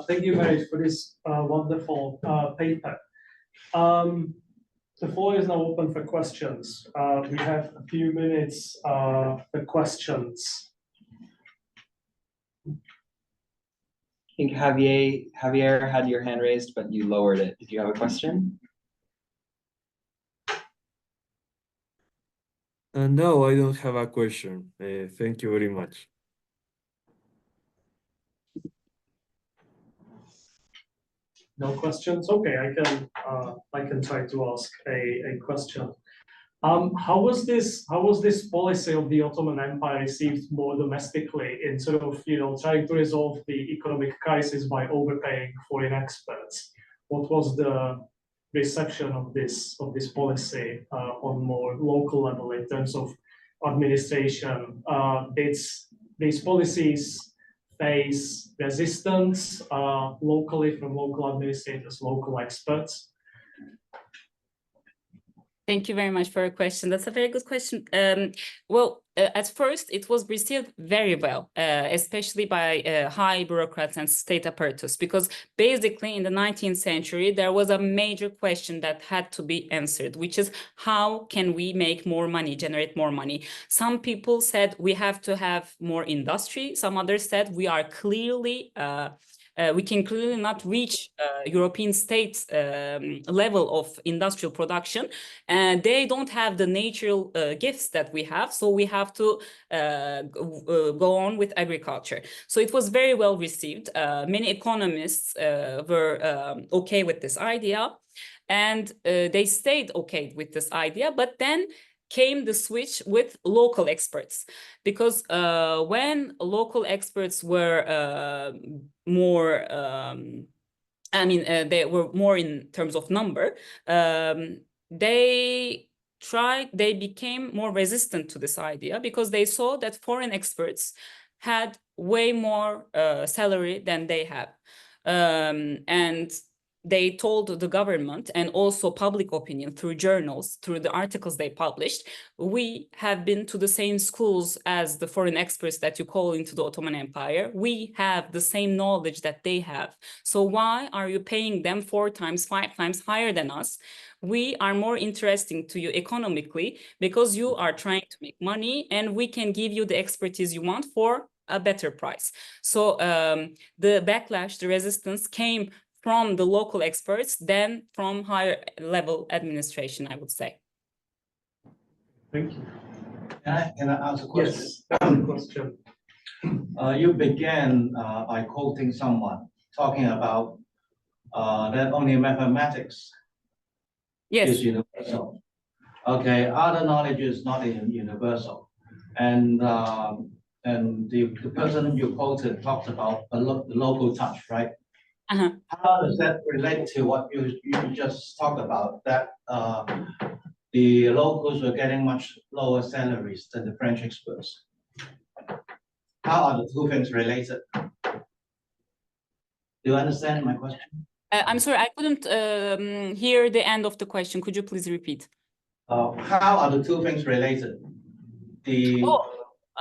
Thank you, Meriç, for this wonderful paper. The floor is now open for questions. We have a few minutes for questions. I think Javier had your hand raised, but you lowered it. Did you have a question? No, I don't have a question. Thank you very much. No questions? Okay, I can try to ask a question. How was this policy of the Ottoman Empire received more domestically in sort of, trying to resolve the economic crisis by overpaying foreign experts? What was the reception of this policy on more local level in terms of administration. These policies face resistance locally from local administrators, local experts. Thank you very much for your question. That's a very good question. At first, it was received very well, especially by high bureaucrats and state apparatus, because basically in the 19th century, there was a major question that had to be answered, which is how can we make more money, generate more money? Some people said we have to have more industry. Some others said we are clearly we can clearly not reach European states level of industrial production, and they don't have the natural gifts that we have, so we have to go on with agriculture. So it was very well received. Many economists were okay with this idea, and they stayed okay with this idea, but then came the switch with local experts, because when local experts were more, they were more in terms of number, they became more resistant to this idea, because they saw that foreign experts had way more salary than they have. And they told the government and also public opinion through journals, through the articles they published, we have been to the same schools as the foreign experts that you call into the Ottoman Empire. We have the same knowledge that they have. So why are you paying them 4 times, 5 times higher than us? We are more interesting to you economically because you are trying to make money, and we can give you the expertise you want for a better price. So the backlash, the resistance came from the local experts than from higher level administration, I would say. Thank you. Can I ask a question? Yes, that's a question. You began by quoting someone talking about that only mathematics is universal. Okay, other knowledge is not universal. And the person you quoted talked about the local touch, right? How does that relate to what you just talked about, that the locals were getting much lower salaries than the French experts? How are the two things related? Do you understand my question? I'm sorry, I couldn't hear the end of the question. Could you please repeat? How are the two things related? The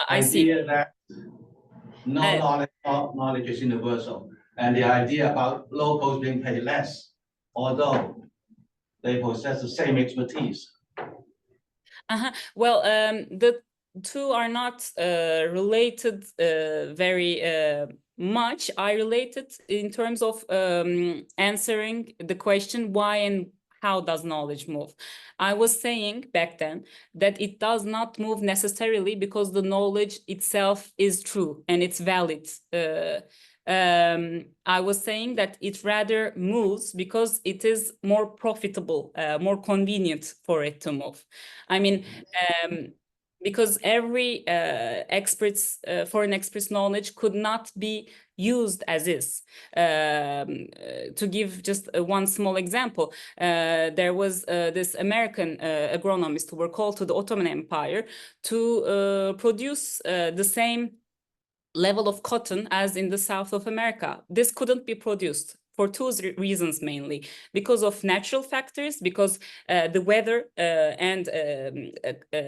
idea that knowledge is universal, and the idea about locals being paid less, although they possess the same expertise. Well, the two are not related very much. I related in terms of answering the question why and how does knowledge move. I was saying back then that it does not move necessarily because the knowledge itself is true and it's valid. I was saying that it rather moves because it is more profitable, more convenient for it to move. I mean, because every foreign expert's knowledge could not be used as is. To give just one small example, there was this American agronomist who were called to the Ottoman Empire to produce the same level of cotton as in the south of America. This couldn't be produced for two reasons mainly, because of natural factors, because the weather and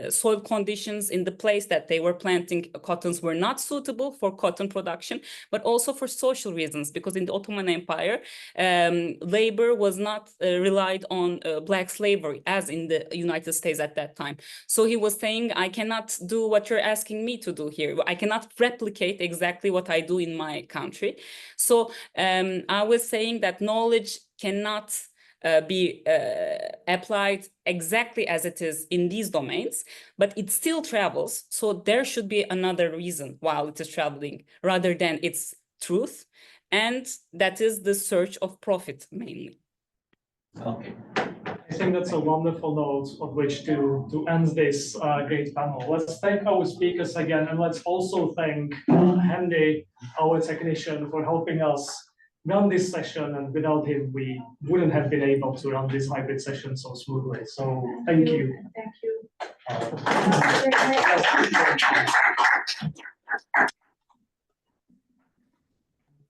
soil conditions in the place that they were planting cottons were not suitable for cotton production, but also for social reasons, because in the Ottoman Empire, labor was not relied on black slavery as in the United States at that time. So he was saying, I cannot do what you're asking me to do here. I cannot replicate exactly what I do in my country. So I was saying that knowledge cannot be applied exactly as it is in these domains, but it still travels. So there should be another reason while it is traveling rather than its truth. And that is the search of profit mainly. Okay. I think that's a wonderful note on which to end this great panel. Let's thank our speakers again, and let's also thank Henry, our technician, for helping us run this session, and without him, we wouldn't have been able to run this hybrid session so smoothly. So thank you. Thank you.